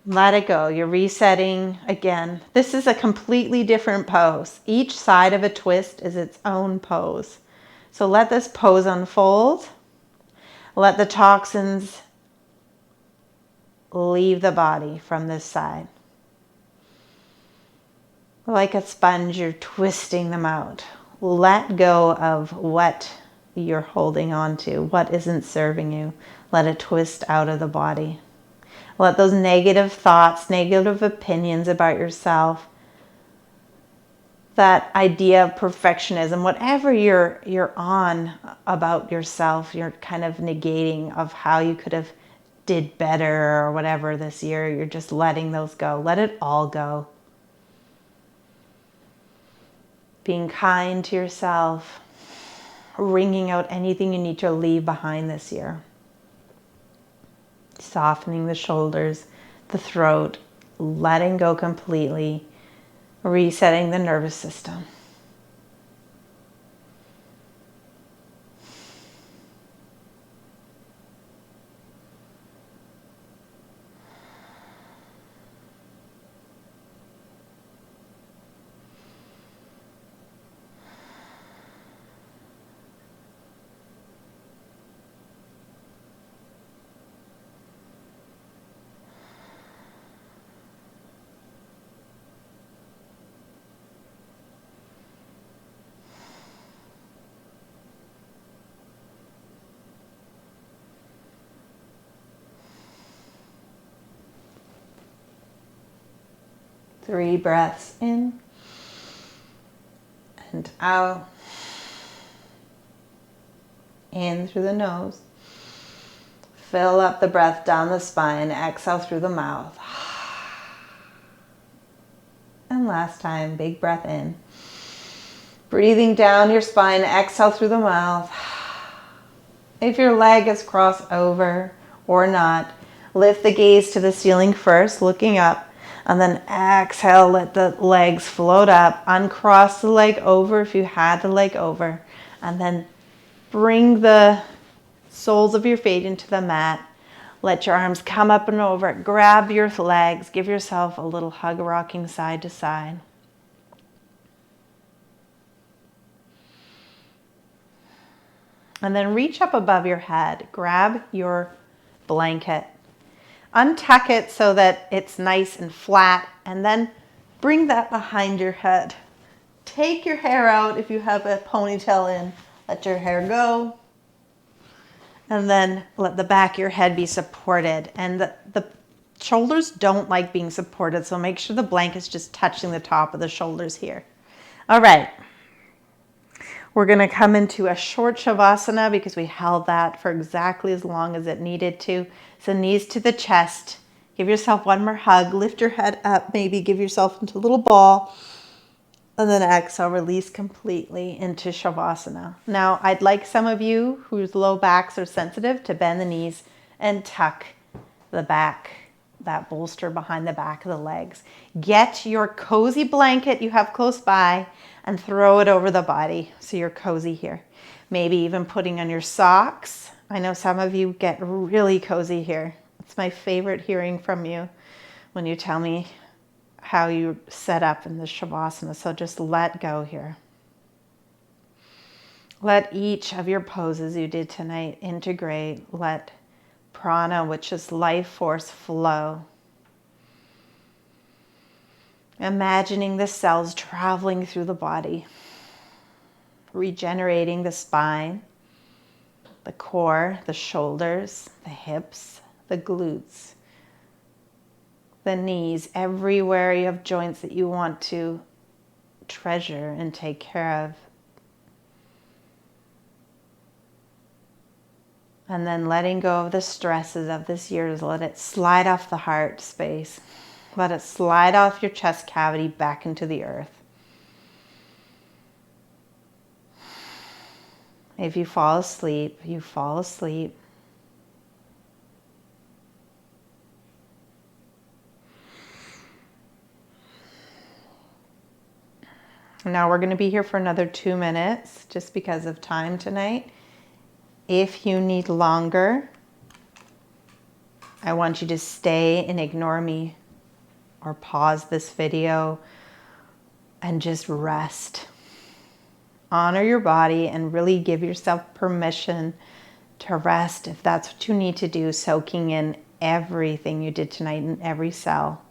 [SPEAKER 1] Let it go. You're resetting again. This is a completely different pose. Each side of a twist is its own pose. So let this pose unfold. Let the toxins leave the body from this side. Like a sponge, you're twisting them out. Let go of what you're holding on to, what isn't serving you. Let it twist out of the body. Let those negative thoughts, negative opinions about yourself, that idea of perfectionism, whatever you're on about yourself, you're kind of negating of how you could have did better or whatever this year, you're just letting those go. Let it all go. Being kind to yourself, wringing out anything you need to leave behind this year. Softening the shoulders, the throat, letting go completely, resetting the nervous system. Three breaths in and out. In through the nose. Fill up the breath down the spine. Exhale through the mouth. And last time, big breath in. Breathing down your spine. Exhale through the mouth. If your leg is crossed over or not, lift the gaze to the ceiling first, looking up. And then exhale, let the legs float up. Uncross the leg over if you had the leg over. And then bring the soles of your feet into the mat. Let your arms come up and over. Grab your legs. Give yourself a little hug, rocking side to side. And then reach up above your head. Grab your blanket. Untuck it so that it's nice and flat, and then bring that behind your head. Take your hair out if you have a ponytail in. Let your hair go. And then let the back of your head be supported. And the shoulders don't like being supported, so make sure the blanket's just touching the top of the shoulders here. All right. We're going to come into a short shavasana because we held that for exactly as long as it needed to. So knees to the chest. Give yourself one more hug. Lift your head up. Maybe give yourself into a little ball. And then exhale, release completely into shavasana. Now, I'd like some of you whose low backs are sensitive to bend the knees and tuck the back, that bolster behind the back of the legs. Get your cozy blanket you have close by and throw it over the body so you're cozy here. Maybe even putting on your socks. I know some of you get really cozy here. It's my favorite hearing from you when you tell me how you set up in the shavasana. So just let go here. Let each of your poses you did tonight integrate. Let prana, which is life force, flow. Imagining the cells traveling through the body, regenerating the spine, the core, the shoulders, the hips, the glutes, the knees, everywhere you have joints that you want to treasure and take care of. And then letting go of the stresses of this year, let it slide off the heart space. Let it slide off your chest cavity back into the earth. If you fall asleep, you fall asleep. Now we're going to be here for another 2 minutes just because of time tonight. If you need longer, I want you to stay and ignore me or pause this video and just rest. Honor your body and really give yourself permission to rest if that's what you need to do, soaking in everything you did tonight in every cell.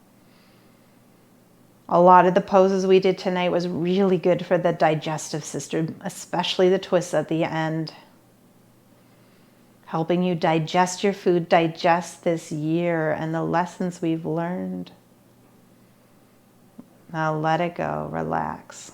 [SPEAKER 1] A lot of the poses we did tonight was really good for the digestive system, especially the twists at the end. Helping you digest your food, digest this year and the lessons we've learned. Now let it go, relax.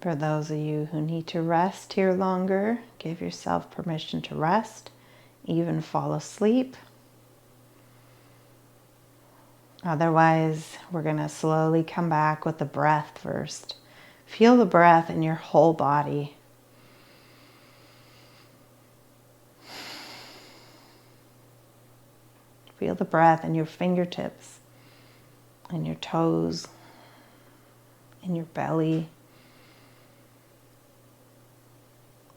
[SPEAKER 1] For those of you who need to rest here longer, give yourself permission to rest, even fall asleep. Otherwise, we're going to slowly come back with the breath first. Feel the breath in your whole body. Feel the breath in your fingertips, in your toes, in your belly.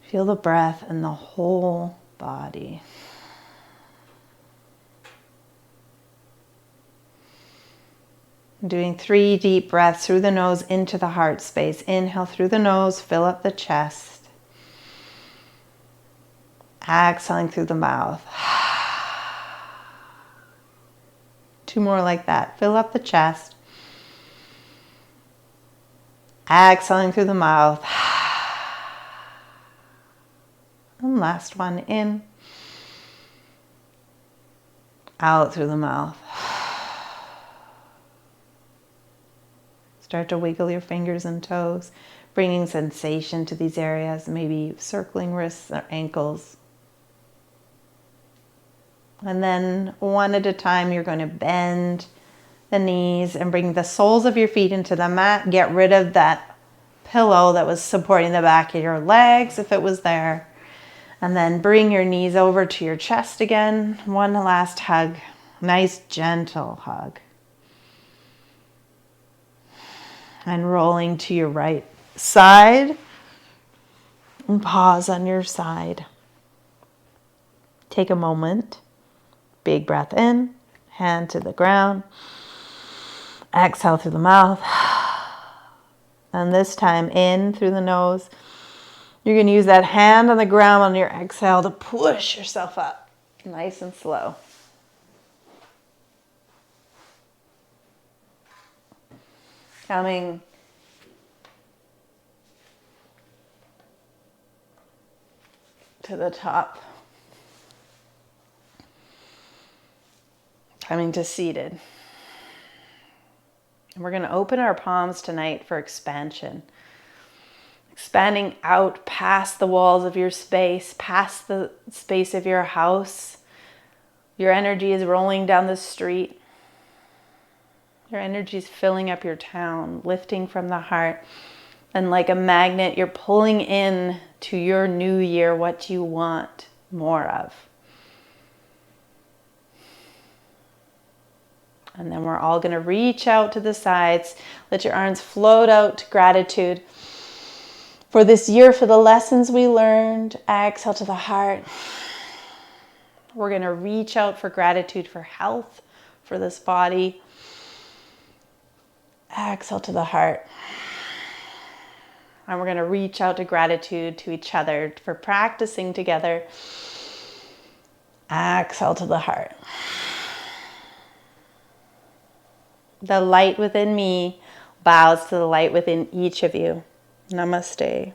[SPEAKER 1] Feel the breath in the whole body. Doing 3 deep breaths through the nose into the heart space. Inhale through the nose, fill up the chest. Exhaling through the mouth. 2 more like that. Fill up the chest. Exhaling through the mouth. And last one, in, out through the mouth. Start to wiggle your fingers and toes, bringing sensation to these areas, maybe circling wrists or ankles. And then one at a time, you're going to bend the knees and bring the soles of your feet into the mat. Get rid of that pillow that was supporting the back of your legs, if it was there. And then bring your knees over to your chest again. One last hug. Nice, gentle hug. And rolling to your right side. And pause on your side. Take a moment. Big breath in. Hand to the ground. Exhale through the mouth. And this time in through the nose. You're going to use that hand on the ground on your exhale to push yourself up, nice and slow. Coming to the top. Coming to seated. And we're going to open our palms tonight for expansion. Expanding out past the walls of your space, past the space of your house. Your energy is rolling down the street. Your energy is filling up your town, lifting from the heart. And like a magnet, you're pulling in to your new year what you want more of. And then we're all going to reach out to the sides. Let your arms float out to gratitude. For this year, for the lessons we learned, exhale to the heart. We're going to reach out for gratitude for health, for this body. Exhale to the heart. And we're going to reach out to gratitude to each other for practicing together Exhale to the heart. The light within me bows to the light within each of you. Namaste.